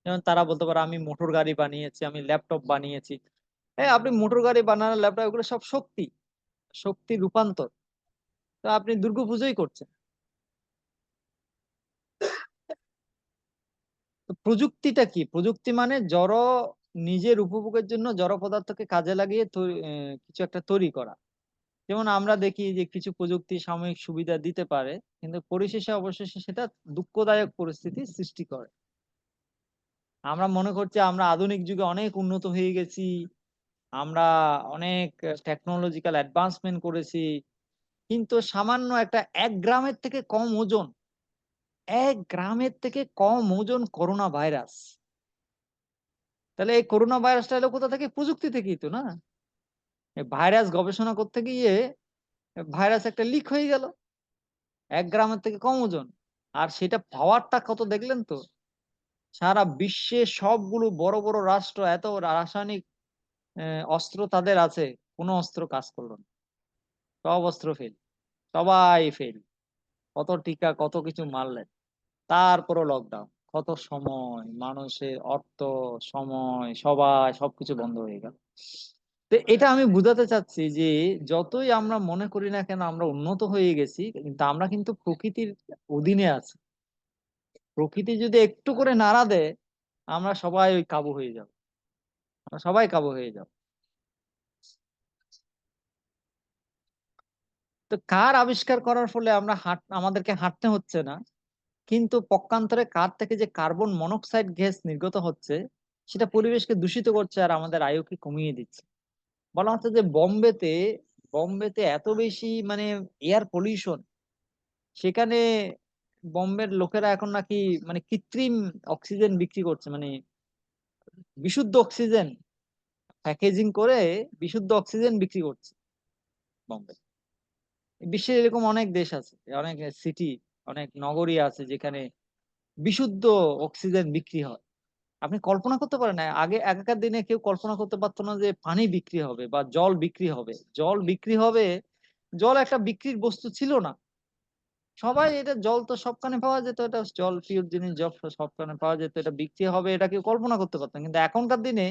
যেমন তারা বলতে পারে আমি মোটর গাড়ি বানিয়েছি, আমি ল্যাপটপ বানিয়েছি। হ্যাঁ, আপনি মোটর গাড়ি বানানোর, ল্যাপটপ, এগুলো সব শক্তি, শক্তির রূপান্তর। তো আপনি দুর্গাপূজাই করছেন। প্রযুক্তিটা কি? প্রযুক্তি মানে নিজের উপভোগের জন্য জড় পদার্থকে কাজে লাগিয়ে কিছু একটা তৈরি করা। যেমন আমরা দেখি যে কিছু প্রযুক্তি সাময়িক সুবিধা দিতে পারে, কিন্তু পরিশেষে অবশেষে সেটা দুঃখদায়ক পরিস্থিতির সৃষ্টি করে। আমরা মনে করছি আমরা আধুনিক যুগে অনেক উন্নত হয়ে গেছি। আমরা অনেক টেকনোলজিক্যাল অ্যাডভান্সমেন্ট করেছি। কিন্তু সামান্য একটা ১ গ্রামের থেকে কম ওজন, ১ গ্রামের থেকে কম ওজন করোনা ভাইরাস। তাহলে এই করোনা ভাইরাসটা এলো কোথা থেকে? প্রযুক্তি থেকেই তো, না? এই ভাইরাস গবেষণা করতে গিয়ে ভাইরাস একটা লিক হয়ে গেল। ১ গ্রামের থেকে কম ওজন। আর সেটা পাওয়ারটা কত দেখলেন তো? সারা বিশ্বে সবগুলো বড়, বড় রাষ্ট্র এত রাসায়নিক অস্ত্র তাদের আছে। কোন অস্ত্র কাজ করল না। সব অস্ত্র ফেল। সবাই ফেল। কত টিকা, কত কিছু মারলেন। তারপরও লকডাউন। কত সময়, মানুষের অর্থ, সময়, সবাই সবকিছু বন্ধ হয়ে গেল। তো এটা আমি বুঝাতে চাচ্ছি যে, যতই আমরা মনে করি না কেন আমরা উন্নত হয়ে গেছি, কিন্তু আমরা কিন্তু প্রকৃতির অধীনে আছি। প্রকৃতি যদি একটু করে নাড়া দেয়, আমরা সবাই ওই কাবু হয়ে যাব। আমরা সবাই কাবু হয়ে যাব। তো কার আবিষ্কার করার ফলে আমাদেরকে হাঁটতে হচ্ছে না। কিন্তু পক্ষান্তরে কার থেকে যে কার্বন মনোক্সাইড গ্যাস নির্গত হচ্ছে, সেটা পরিবেশকে দূষিত করছে আর আমাদের আয়ুকে কমিয়ে দিচ্ছে। বলা হচ্ছে যে বোম্বেতে এত বেশি মানে এয়ার পলিউশন, সেখানে বোম্বের লোকেরা এখন নাকি মানে কৃত্রিম অক্সিজেন বিক্রি করছে। মানে বিশুদ্ধ অক্সিজেন প্যাকেজিং করে বিশুদ্ধ অক্সিজেন বিক্রি করছে বোম্বে। বিশ্বের এরকম অনেক দেশ আছে, অনেক সিটি, অনেক নগরী আছে যেখানে বিশুদ্ধ অক্সিজেন বিক্রি হয়। আপনি কল্পনা করতে পারেন না, আগেকার দিনে কেউ কল্পনা করতে পারতো না যে পানি বিক্রি হবে বা জল বিক্রি হবে। জল বিক্রি হবে, জল একটা বিক্রির বস্তু ছিল না। সবাই এটা জল তো সবখানে পাওয়া যেত, এটা জল পিওর জিনিস, জল সবখানে পাওয়া যেত, এটা বিক্রি হবে এটা কেউ কল্পনা করতে পারত না। কিন্তু এখনকার দিনে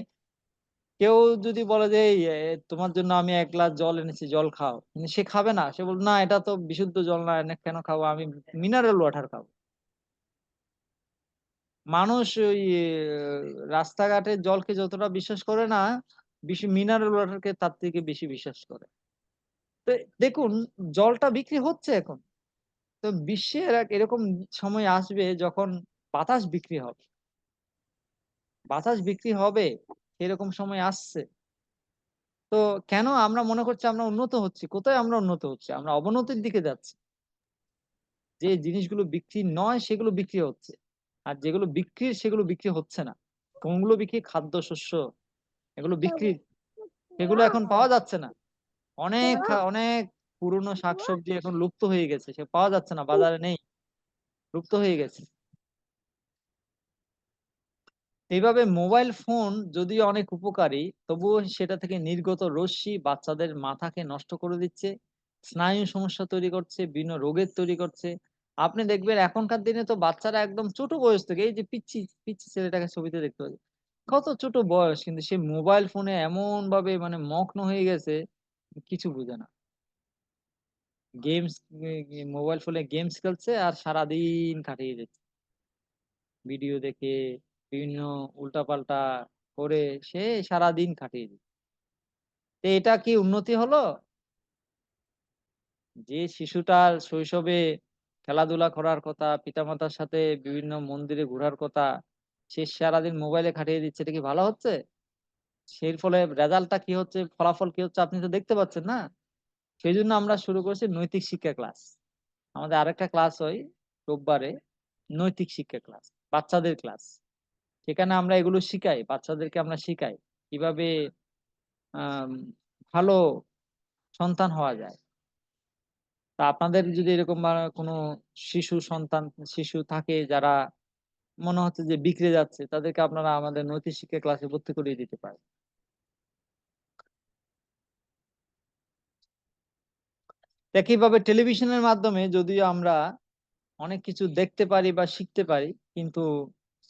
কেউ যদি বলে যে, "এই তোমার জন্য আমি ১ গ্লাস জল এনেছি, জল খাও।" কিন্তু সে খাবে না। সে বলবে, "না, এটা তো বিশুদ্ধ জল না, কেন খাবো? আমি মিনারেল ওয়াটার খাবো।" মানুষ ওই রাস্তাঘাটের জলকে যতটা বিশ্বাস করে না, মিনারেল ওয়াটারকে তার থেকে বেশি বিশ্বাস করে। তো দেখুন, জলটা বিক্রি হচ্ছে এখন। তো বিশ্বের এরকম সময় আসবে যখন বাতাস বিক্রি হবে। বাতাস বিক্রি হবে, এরকম সময় আসছে। তো কেন আমরা মনে করছি আমরা উন্নত হচ্ছি? কোথায় আমরা উন্নত হচ্ছি? আমরা অবনতির দিকে যাচ্ছি। যে জিনিসগুলো বিক্রি নয় সেগুলো বিক্রি হচ্ছে। আর যেগুলো বিক্রির সেগুলো বিক্রি হচ্ছে না। কোনগুলো বিক্রি? খাদ্যশস্য, এগুলো বিক্রি, এগুলো এখন পাওয়া যাচ্ছে না। অনেক পুরনো শাকসবজি এখন লুপ্ত হয়ে গেছে। সে পাওয়া যাচ্ছে না, বাজারে নেই। লুপ্ত হয়ে গেছে। এইভাবে মোবাইল ফোন যদিও অনেক উপকারী, তবুও সেটা থেকে নির্গত রশ্মি বাচ্চাদের মাথাকে নষ্ট করে দিচ্ছে, স্নায়ু সমস্যা তৈরি করছে, বিভিন্ন রোগের তৈরি করছে। আপনি দেখবেন এখনকার দিনে তো বাচ্চারা একদম ছোট বয়স থেকে, এই যে পিচ্চি, পিচ্চি ছেলেটাকে ছবিতে দেখতে পাচ্ছি। কত ছোট বয়স, কিন্তু সে মোবাইল ফোনে এমনভাবে মানে মগ্ন হয়ে গেছে, কিছু বুঝে না। গেমস মোবাইল ফোনে গেমস খেলছে আর সারাদিন কাটিয়ে দিচ্ছে। ভিডিও দেখে, বিভিন্ন উল্টাপাল্টা করে সে সারাদিন কাটিয়ে দিচ্ছে। তো এটা কি উন্নতি হলো? যে শিশুটার শৈশবে খেলাধুলা করার কথা, পিতামাতার সাথে বিভিন্ন মন্দিরে ঘোরার কথা, সে সারাদিন মোবাইলে কাটিয়ে দিচ্ছে, এটা কি ভালো হচ্ছে? এর ফলে রেজাল্টটা কি হচ্ছে, ফলাফল কি হচ্ছে আপনি তো দেখতে পাচ্ছেন না? সেজন্য আমরা শুরু করেছি নৈতিক শিক্ষা ক্লাস। আমাদের আরেকটা ক্লাস হয় রোববারে, নৈতিক শিক্ষা ক্লাস, বাচ্চাদের ক্লাস। সেখানে আমরা এগুলো শিখাই, বাচ্চাদেরকে আমরা শিখাই কিভাবে আম ভালো সন্তান হওয়া যায়। তা আপনাদের যদি এরকম কোনো শিশু থাকে যারা মনে হচ্ছে যে বিগড়ে যাচ্ছে, তাদেরকে আপনারা আমাদের নৈতিক শিক্ষা ক্লাসে ভর্তি করিয়ে দিতে পারেন। একইভাবে টেলিভিশনের মাধ্যমে যদিও আমরা অনেক কিছু দেখতে পারি বা শিখতে পারি, কিন্তু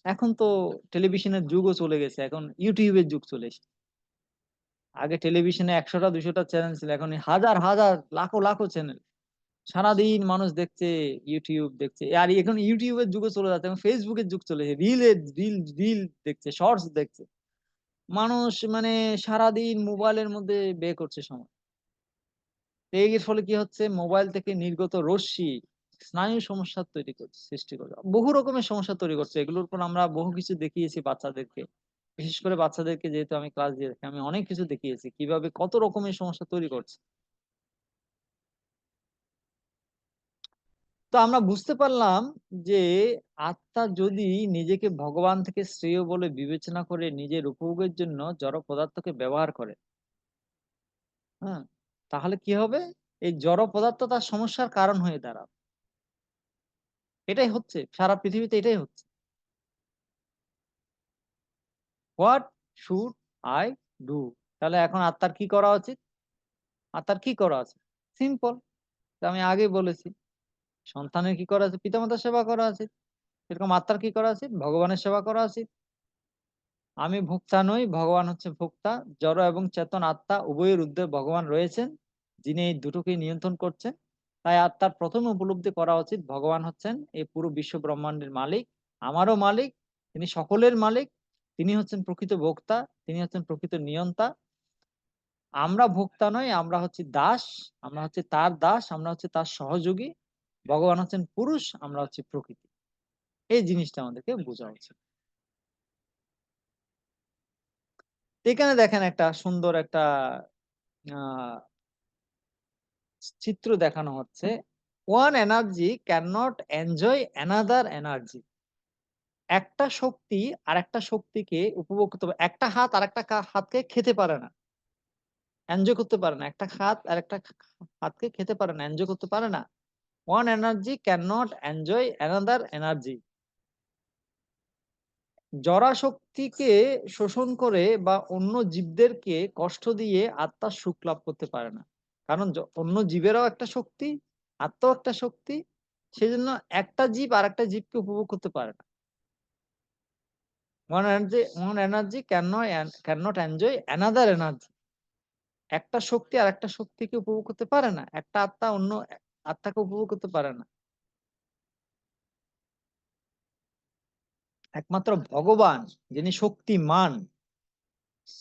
এখন তো টেলিভিশনের যুগও চলে গেছে। এখন ইউটিউবের যুগ চলে এসেছে। আগে টেলিভিশনে ১০০ টা ২০০ টা চ্যানেল ছিল। এখন হাজার, হাজার লাখো, লাখো চ্যানেল। সারাদিন মানুষ দেখছে, ইউটিউব দেখছে, আর এখন ইউটিউবের যুগে চলে যাচ্ছে, এখন ফেসবুকের যুগ চলে যাচ্ছে, রিল দেখছে, শর্টস দেখছে। মানুষ মানে সারাদিন মোবাইলের মধ্যে ব্যয় করছে সময়। তো এর ফলে কি হচ্ছে, মোবাইল থেকে নির্গত রশ্মি স্নায়ু সমস্যা তৈরি করছে, সৃষ্টি করছে, বহু রকমের সমস্যা তৈরি করছে। এগুলোর উপর আমরা বহু কিছু দেখিয়েছি বাচ্চাদেরকে, বিশেষ করে বাচ্চাদেরকে, যেহেতু আমি ক্লাস দিয়ে থাকি, আমি অনেক কিছু দেখিয়েছি কিভাবে কত রকমের সমস্যা তৈরি করছে। তো আমরা বুঝতে পারলাম যে আত্মা যদি নিজেকে ভগবান থেকে শ্রেয় বলে বিবেচনা করে নিজের উপভোগের জন্য জড় পদার্থকে ব্যবহার করে, হ্যাঁ, তাহলে কি হবে, এই জড় পদার্থ তার সমস্যার কারণ হয়ে দাঁড়াবে। এটাই হচ্ছে সারা পৃথিবীতে, এটাই হচ্ছে। What should I do? তাহলে এখন আত্মার কি করা উচিত? আত্মার কি করা আছে? সিম্পল, আমি আগে বলেছি, সন্তানের কি করা আছে? পিতামাতার সেবা করা আছে। এরকম আত্মার কি করা উচিত? ভগবানের সেবা করা উচিত। আমি ভোক্তা নই, ভগবান হচ্ছে ভোক্তা। জড় এবং চেতন আত্মা উভয়ের ঊর্ধ্বে ভগবান রয়েছেন, যিনি এই দুটোকেই নিয়ন্ত্রণ করছেন। তাই আত্মার প্রথম উপলব্ধি করা উচিত, ভগবান হচ্ছেন এই পুরো বিশ্ব ব্রহ্মাণ্ডের মালিক, আমারও মালিক, তিনি সকলের মালিক, তিনি হচ্ছেন প্রকৃত ভোক্তা, তিনি হচ্ছেন প্রকৃত নিয়ন্তা। আমরা ভোক্তা নই, আমরা হচ্ছি দাস, আমরা হচ্ছে তার দাস, আমরা হচ্ছে তার সহযোগী। ভগবান হচ্ছেন পুরুষ, আমরা হচ্ছি প্রকৃতি। এই জিনিসটা আমাদেরকে বোঝা উচিত। এখানে দেখেন একটা সুন্দর একটা আহ চিত্র দেখানো হচ্ছে। One energy can not enjoy another energy. একটা শক্তি আর একটা শক্তিকে উপভোগ করতে পারে, একটা হাত আর একটা হাতকে খেতে পারে না, এনজয় করতে পারে না। একটা হাত আর একটা হাতকে খেতে পারে না, এনজয় করতে পারে না। One energy can not enjoy another energy. জড়া শক্তিকে শোষণ করে বা অন্য জীবদেরকে কষ্ট দিয়ে আত্মা সুখ লাভ করতে পারে না। কারণ অন্য জীবেরাও একটা শক্তি, আত্মাও একটা শক্তি, সেজন্য একটা জীব আর একটা জীবকে উপভোগ করতে পারে না। One energy can not enjoy another energy. একটা শক্তি আর একটা শক্তিকে উপভোগ করতে পারে না, একটা আত্মা অন্য আত্মাকে উপভোগ করতে পারে না। একমাত্র ভগবান, যিনি শক্তিমান,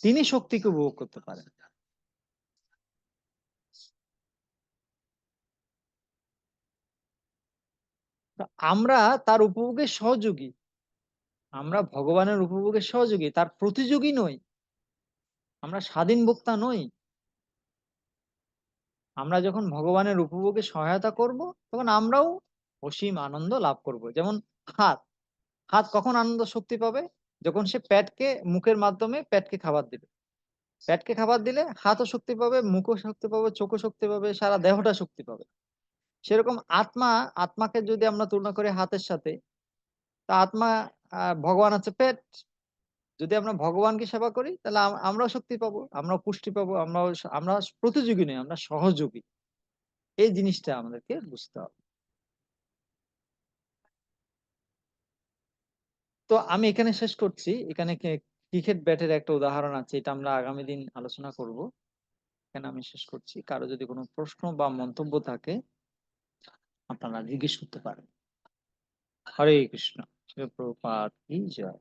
তিনি শক্তিকে উপভোগ করতে পারেন। তো আমরা তার উপভোগের সহযোগী, আমরা ভগবানের উপভোগের সহযোগী, তার প্রতিযোগী নই। আমরা স্বাধীন ভোক্তা নই। আমরা যখন ভগবানের উপভোগে সহায়তা করব, তখন আমরাও অসীম আনন্দ লাভ করব। যেমন হাত, হাত কখন আনন্দ শক্তি পাবে? যখন সে পেটকে মুখের মাধ্যমে পেটকে খাবার দিবে। পেটকে খাবার দিলে হাতও শক্তি পাবে, মুখও শক্তি পাবে, চোখও শক্তি পাবে, সারা দেহটা শক্তি পাবে। সেরকম আত্মা, আত্মাকে যদি আমরা তুলনা করি হাতের সাথে, তা আত্মা, ভগবান হচ্ছে পেট। যদি আমরা ভগবানকে সেবা করি, তাহলে আমরাও শক্তি পাবো, আমরাও পুষ্টি পাবো, আমরা প্রতিযোগী নই, আমরা সহযোগী। এই জিনিসটা আমাদেরকে বুঝতে হবে। তো আমি এখানে শেষ করছি। এখানে ক্রিকেট ব্যাটের একটা উদাহরণ আছে, এটা আমরা আগামী দিন আলোচনা করব। এখানে আমি শেষ করছি। কারো যদি কোনো প্রশ্ন বা মন্তব্য থাকে, আপনারা জিজ্ঞেস করতে পারেন। হরে কৃষ্ণ। শিল প্রভুপাদ কি জয়।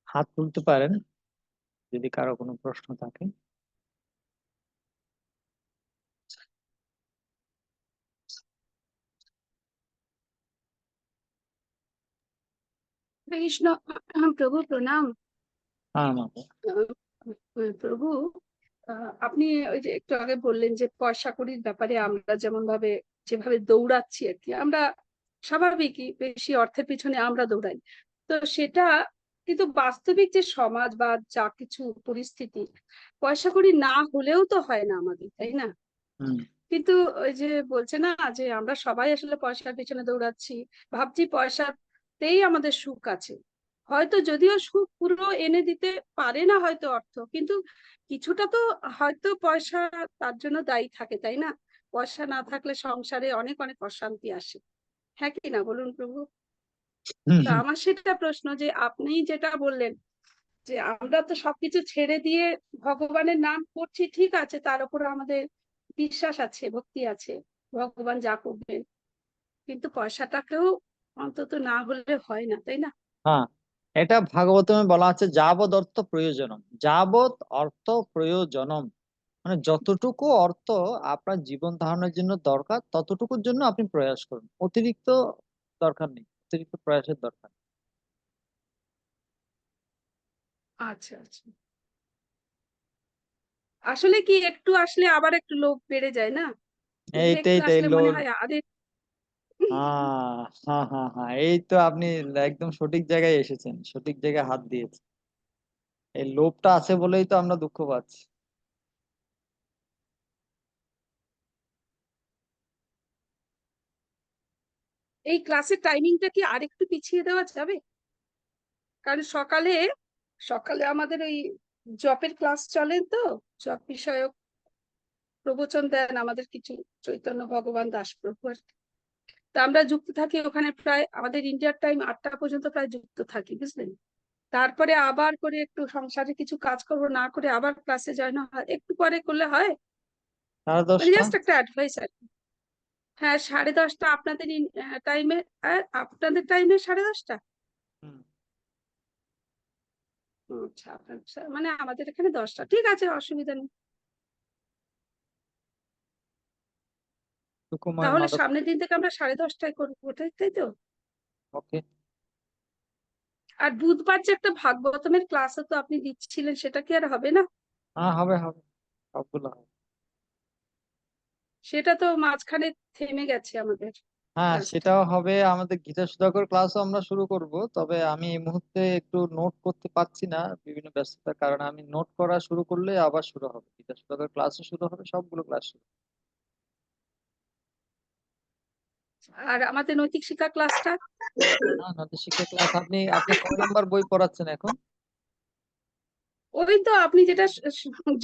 হাত তুলতে পারেন যদি কারো কোনো প্রশ্ন থাকে। কৃষ্ণ। প্রভু প্রণাম। হ্যাঁ মাতা। প্রভু, আপনি ওই যে একটু আগে বললেন যে পয়সা কড়ির ব্যাপারে আমরা যেভাবে দৌড়াচ্ছি আর কি, আমরা স্বাভাবিকই বেশি অর্থের পিছনে আমরা দৌড়াই। তো সেটা কিন্তু বাস্তবিক যে সমাজ বা যা কিছু পরিস্থিতি, পয়সা কড়ি না হলেও তো হয় না আমাদের, তাই না? হুম। কিন্তু ওই যে বলছে না যে আমরা সবাই আসলে পয়সার পিছনে দৌড়াচ্ছি, ভাবছি পয়সাতেই আমাদের সুখ আছে। হয়তো যদিও সুখ পুরো এনে দিতে পারে না হয়তো অর্থ, কিন্তু কিছুটা তো হয়তো পয়সা তার জন্য দায়ী থাকে, তাই না? পয়সা না থাকলে সংসারে অনেক অনেক অশান্তি আসে, হ্যাঁ কি না বলুন প্রভু? তা আমার সেটা প্রশ্ন যে আপনি যেটা বললেন যে আমরা তো সবকিছু ছেড়ে দিয়ে ভগবানের নাম করছি, ঠিক আছে, তার উপর আমাদের বিশ্বাস আছে, ভক্তি আছে, ভগবান যা করবেন, কিন্তু পয়সাটাকেও অন্তত না হলে হয় না, তাই না? হ্যাঁ, এটা ভাগবতমে বলা আছে যাবৎ অর্থ প্রয়োজনম, যাবৎ অর্থ প্রয়োজনম, মানে যতটুকু অর্থ আপনার জীবন ধারণের জন্য দরকার ততটুকুর জন্য আপনি প্রয়াস করুন, অতিরিক্ত দরকার নেই, অতিরিক্ত প্রয়াসের দরকার নেই। আচ্ছা আচ্ছা, আসলে কি একটু আসলে আবার একটু লোভ বেড়ে যায় না, যে এইটাই একটু তাই আসলে মনে লোভ। হয় আরে। হ্যাঁ, হ্যাঁ, হ্যাঁ, হ্যাঁ, এই তো আপনি একদম সঠিক জায়গায় এসেছেন, সঠিক জায়গায় হাত দিয়েছেন। এই লোভটা আছে বলেই তো আমরা দুঃখ পাচ্ছি। এই ক্লাসের টাইমিংটা কি আরেকটু পিছিয়ে দেওয়া যাবে? কারণ সকালে সকালে আমাদের ওই জপের ক্লাস চলেন, তো জপ বিষয়ক প্রবচন দেন আমাদের কিছু চৈতন্য ভগবান দাস প্রভু আর কি। তা আমরা যুক্ত থাকি ওখানে, প্রায় আমাদের ইন্ডিয়ার টাইম 8টা পর্যন্ত প্রায় যুক্ত থাকি, বুঝলেন? তারপরে আবার করে একটু সংসারে কিছু কাজ করব না করে আবার ক্লাসে জয়েন হয়, একটু পরে করলে হয়? সাড়ে মানে দশটা জাস্ট একটা অ্যাডভাইস আর কি। হ্যাঁ, 10:30 আপনাদের টাইমে, আর আপনাদের টাইমে 10:30। হুম, আচ্ছা, মানে আমাদের এখানে 10টা, ঠিক আছে, অসুবিধা নেই। সুকুমার তাহলে মাধব। সামনের দিন থেকে আমরা 10:30টায় করবো, তাই তাই তো? ওকে। আর বুধবার যে একটা ভাগবতমের ক্লাস তো আপনি দিচ্ছিলেন, সেটা কি আর হবে না? হ্যাঁ, হবে হবে, সবগুলো হবে। সেটা তো মাঝখানে থেমে গেছে আমাদের হ্যাঁ, ক্লাসটা। সেটাও হবে, আমাদের গীতা সুধাকর ক্লাসও আমরা শুরু করব, তবে আমি এই মুহূর্তে একটু নোট করতে পারছি না বিভিন্ন ব্যস্ততার কারণে। আমি নোট করা শুরু করলে আবার শুরু হবে, গীতা সুধাকর ক্লাসও শুরু হবে, সবগুলো ক্লাস শুরু হবে। আর আমাদের নৈতিক শিক্ষা ক্লাসটা, হ্যাঁ, নৈতিক শিক্ষা ক্লাস, আপনি আপনি কয় নাম্বার বই পড়াচ্ছেন এখন? ওই তো আপনি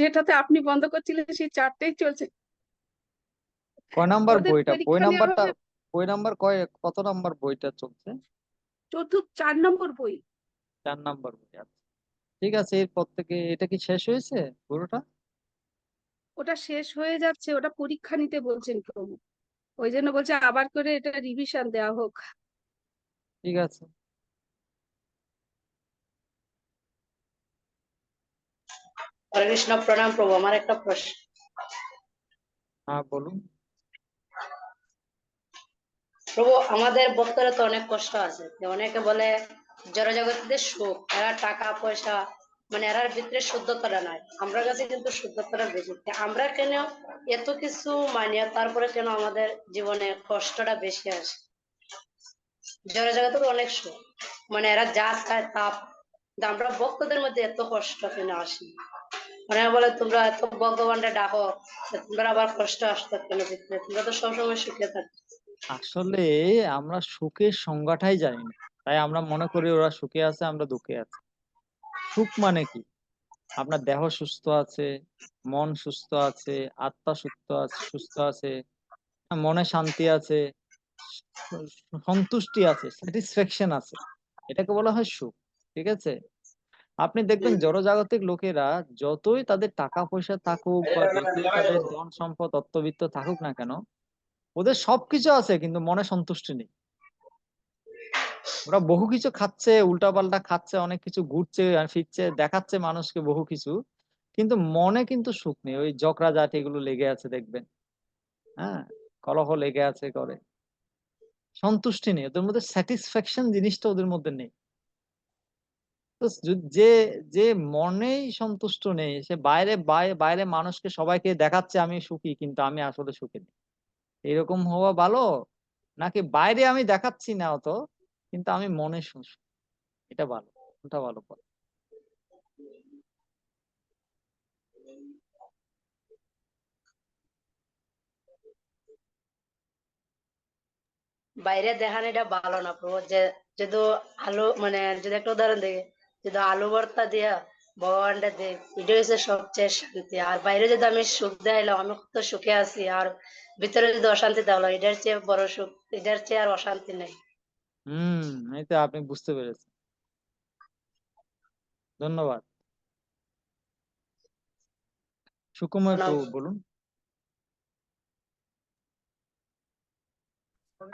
যেটাতে আপনি বন্ধ করছিলেন সেই 4টেই চলছে। কয় নাম্বার ওদের বইটা, বই পরীক্ষা নেওয়া নাম্বারটা? হবে। বই নাম্বার কয়, কত নাম্বার বইটা চলছে? 4 নম্বর বই। 4 নাম্বার বই, আচ্ছা। ঠিক আছে, এরপর থেকে এটা কি শেষ হয়েছে পুরোটা? ওটা শেষ হয়ে যাচ্ছে, ওটা পরীক্ষা নিতে বলছেন প্রভু, ওই জন্য বলছে আবার করে এটা রিভিশন দেওয়া হোক। ঠিক আছে। হরে কৃষ্ণ, প্রণাম প্রভু। আমার একটা প্রশ্ন। হ্যাঁ, বলুন। প্রভু, আমাদের ভক্তরা তো অনেক কষ্ট আছে, যে অনেকে বলে জড়জগতের সুখ, এরা টাকা পয়সা, মানে এরার ভিতরে শুদ্ধতাটা নাই, আমরা কাছে কিন্তু শুদ্ধতাটা বেশি। আমরা কেন এত কিছু মানি, তারপরে কেন আমাদের জীবনে কষ্টটা বেশি আসে? জড়জগতের অনেক সুখ, মানে এরা যা চায় তা, কিন্তু আমরা ভক্তদের মধ্যে এত কষ্ট কেন আসে? মানে বলে তোমরা এত ভগবানরে ডাকো, তোমরা আবার কষ্ট আসতো কেন ভিতরে? তোমরা তো সবসময় সুখে থাকো। আসলে আমরা সুখের সংজ্ঞাটাই জানি না, তাই আমরা মনে করি ওরা সুখে আছে, আমরা দুঃখে আছি। সুখ মানে কি? আপনার দেহ সুস্থ আছে, মন সুস্থ আছে, আত্মা সুস্থ আছে, মনে শান্তি আছে, সন্তুষ্টি আছে, স্যাটিসফ্যাকশন আছে, এটাকে বলা হয় সুখ। ঠিক আছে। আপনি দেখবেন জড়জাগতিক লোকেরা যতই তাদের টাকা পয়সা থাকুক বা যতই তাদের ধন সম্পদ অর্থবিত্ত থাকুক না কেন, ওদের সবকিছু আছে কিন্তু মনে সন্তুষ্টি নেই। ওরা বহু কিছু খাচ্ছে, উল্টাপাল্টা খাচ্ছে, অনেক কিছু ঘুরছে আর ফিরছে, দেখাচ্ছে মানুষকে বহু কিছু, কিন্তু মনে কিন্তু সুখ নেই। ওই ঝগড়াঝাটি এগুলো লেগে আছে দেখবেন। হ্যাঁ, কলহ লেগে আছে করে, সন্তুষ্টি নেই ওদের মধ্যে, স্যাটিসফ্যাকশন জিনিসটা ওদের মধ্যে নেই। তো যে যে মনেই সন্তুষ্ট নেই, সে বাইরে বাইরে মানুষকে সবাইকে দেখাচ্ছে আমি সুখী, কিন্তু আমি আসলে সুখী নেই। এরকম হওয়া ভালো, নাকি বাইরে আমি দেখাচ্ছি না অত, কিন্তু আমি মনে সুখী? এটা ভালো, কোনটা ভালো পথ? বাইরে দেখান এটা ভালো না প্রভু, যে যদি আলু, মানে যদি একটা উদাহরণ দেখে, যদি আলু ভর্তা দিয়া ভগবানটা দেখ, এটাই হচ্ছে সবচেয়ে শান্তি। আর বাইরে যদি আমি সুখ দেখাইলাম আমি কত সুখে আছি, আর ভিতরে যদি অশান্তি দেখালাম, এটার চেয়ে বড় সুখ, এটার চেয়ে আর অশান্তি নেই। এই তো আপনি বুঝতে পেরেছেন। ধন্যবাদ। সুকুমার প্রভু বলুন।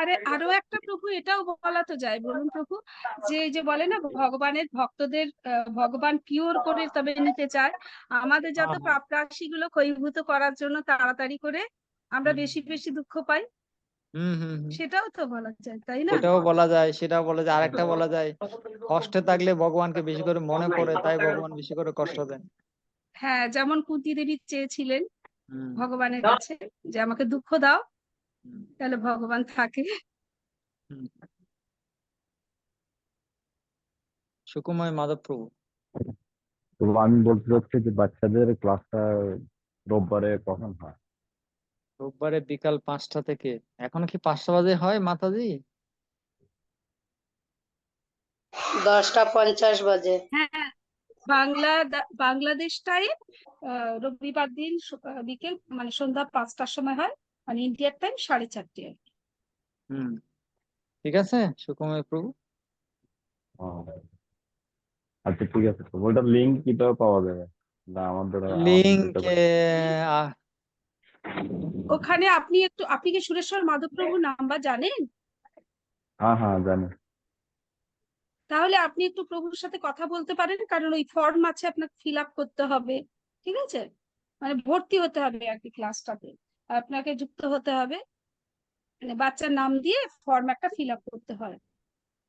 আরে আরো একটা প্রভু এটাও বলা তো যায়, বলুন প্রভু, যে এই যে বলে না ভগবানের ভক্তদের ভগবান পিওর করে তবে নিতে চায়, আমাদের যত হ্যাঁ, পাপ রাশি গুলো ক্ষয়ীভূত করার জন্য তাড়াতাড়ি করে আমরা হুম বেশি বেশি দুঃখ পাই, হুম হুম হুম। সেটাও তো বলা যায় তাই না? এটাও বলা যায়, সেটাও বলা যায়, আরেকটা বলা যায়, কষ্টে থাকলে ভগবানকে বেশি করে মনে পড়ে, তাই ভগবান বেশি করে কষ্ট দেন। হ্যাঁ, যেমন কুন্তী দেবী চেয়েছিলেন হুম ভগবানের কাছে যে আমাকে দুঃখ দাও, হুম, তাহলে ভগবান থাকে। হুম। সুকুমার মাধব প্রভু। তো আমি বলতে চাচ্ছি যে বাচ্চাদের ক্লাসটা রোববারে কখন হয়? রোববারে বিকাল 5টা থেকে। এখন কি 5টা বাজে হয় মাতাজি? 10টা 50 বাজে। হ্যাঁ, বাংলাদেশ টাইম রবিবার দিন বিকেল মানে সন্ধ্যা 5টার সময় হয়, মানে ইন্ডিয়ার টাইম 4:30। হুম, ঠিক আছে সুকুমার প্রভু। ও, আচ্ছা ঠিক আছে। তো ওইটার লিঙ্ক কিভাবে পাওয়া যাবে? না আমাদের লিঙ্ক যেতে পারি? ওখানে আপনি কি সুরেশ্বর মাধবপ্রভুর নাম্বার জানেন? হ্যাঁ হ্যাঁ জানি। তাহলে আপনি একটু প্রভুর সাথে কথা বলতে পারেন, কারণ ওই ফর্ম আছে আপনাকে ফিল আপ করতে হবে, ঠিক আছে? মানে ভর্তি হতে হবে আর কি ক্লাসটাতে, আপনাকে যুক্ত হতে হবে, মানে বাচ্চার নাম দিয়ে ফর্ম একটা ফিল আপ করতে হয়,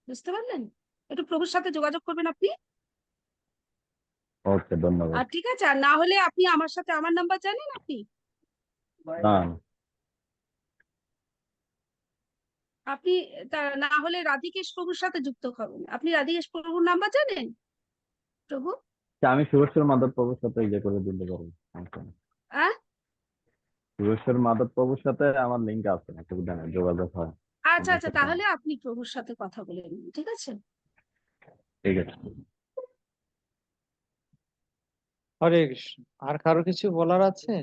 বুঝতে পারলেন? একটু প্রভুর সাথে যোগাযোগ করবেন আপনি। ওকে, ধন্যবাদ। আর ঠিক আছে, আর না হলে আপনি আমার সাথে, আমার নাম্বার জানেন আপনি? না। আপনি না হলে রাধিকেশ প্রভুর সাথে যুক্ত করুন। আপনি রাধিকেশ প্রভুর নাম্বার জানেন প্রভু? আচ্ছা, আমি সুরেশ্বর মাধব প্রভুর সাথে ইয়ে করে দিতে পারবো, সমস্যা নেই। আহ সুরেশ্বর মাধব প্রভুর সাথে আমার লিঙ্ক আছে, অসুবিধা নেই, যোগাযোগ হয়। আচ্ছা ওনার আচ্ছা, সাথে তাহলে আপনি প্রভুর সাথে কথা বলে নিন, ঠিক আছে? ঠিক আছে। হরে কৃষ্ণ। আর কারো কিছু বলার আছে?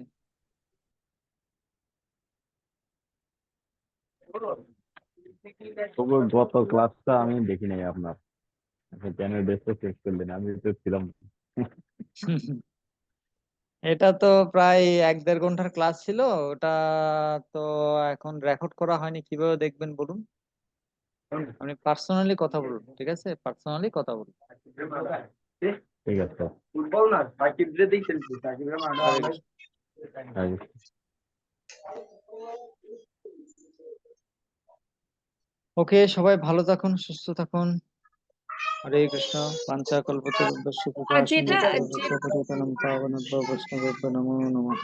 তবু গত ক্লাসটা আমি দেখি নাই আপনার, চ্যানেল বেসটা শেষ করলেন, আমি তো ছিলাম না। এটা তো প্রায় 1-1.5 ঘন্টার ক্লাস ছিল ওটা। তো এখন রেকর্ড করা হয়নি, কিভাবে দেখবেন বলুন? আপনি পার্সোনালি কথা বলুন, ঠিক আছে? পার্সোনালি কথা বলুন। ঠিক আছে। হরে কৃষ্ণ। হ্যাঁ। ওকে, সবাই ভালো থাকুন, সুস্থ থাকুন। হরে কৃষ্ণ। পাঞ্চা কল্পতরুভ্যশ্চ কৃপা আর সিন্ধুভ্যশ্চ পতিতানাং পাবনেভ্যো বৈষ্ণবেভ্যো নমো নমঃ।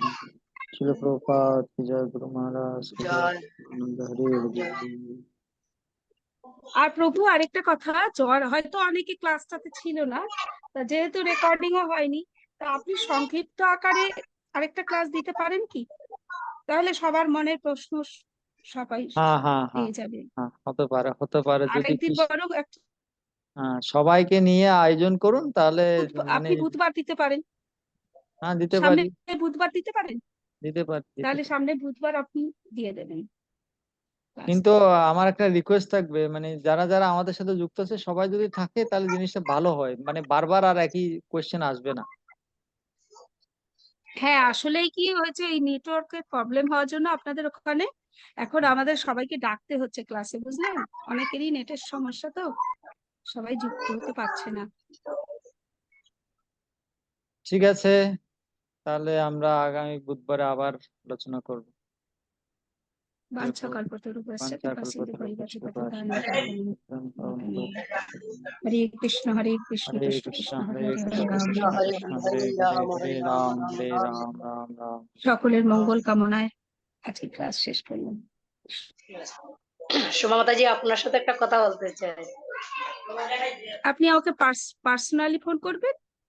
শিল প্রভুপাদ কি জয়, গুরু মহারাজ কি জয়। জয় আনন্দ হরে হরে। জয়। আর প্রভু আরেকটা কথা, জ্বর হয়তো অনেকে ক্লাসটাতে ছিল না, তা যেহেতু রেকর্ডিংও হয়নি, তা আপনি সংক্ষিপ্ত আকারে আরেকটা ক্লাস দিতে পারেন কি? তাহলে সবার মনের প্রশ্ন সবাই হ্যাঁ হ্যাঁ হ্যাঁ পেয়ে যাবে। হ্যাঁ, হতে পারে, হতে পারে আর যদি একদিন বরং সবাইকে নিয়ে আয়োজন করুন তাহলে। মানে আপনি বুধবার দিতে পারেন, হ্যাঁ, দিতে সামনে পারি, বুধবার দিতে পারেন, দিতে পারি, দিতে তাহলে পারি। সামনে বুধবার আপনি দিয়ে দেবেন কিন্তু ক্লাসটা। আমার একটা রিকোয়েস্ট থাকবে, মানে যারা যারা আমাদের সাথে যুক্ত আছে সবাই যদি থাকে তাহলে জিনিসটা ভালো হয়, মানে বারবার আর একই কোয়েশ্চেন আসবে না। হ্যাঁ, আসলেই কি হয়েছে, এই নেটওয়ার্কের প্রবলেম হওয়ার জন্য আপনাদের ওখানে এখন আমাদের সবাইকে ডাকতে হচ্ছে ক্লাসে, বুঝলেন? অনেকেরই নেটের সমস্যা, তো সবাই যুক্ত হতে পারছে না। ঠিক আছে, তাহলে আমরা আগামী বুধবারে আবার আলোচনা করবো। বাঞ্ছাকল্পতরুভ্যশ্চ কৃপাসিন্ধু ভৈরবেশিত পাঞ্চাকল্পতরুভ্যশ্চ হরে কৃষ্ণ হরে কৃষ্ণ হরে কৃষ্ণ কৃষ্ণ কৃষ্ণ হরে হরে হরে হরে কৃষ্ণ রাম কৃষ্ণ রাম কৃষ্ণ হরে হরে হরে। হরে, হরে রাম হরে রাম রাম রাম। সকলের মঙ্গল কামনায় আজকে ক্লাস শেষ করলাম। সুমা মাতাজি, আপনার সাথে একটা কথা বলতে চাই। আপনি আমাকে পার্সোনালি ফোন করবেন,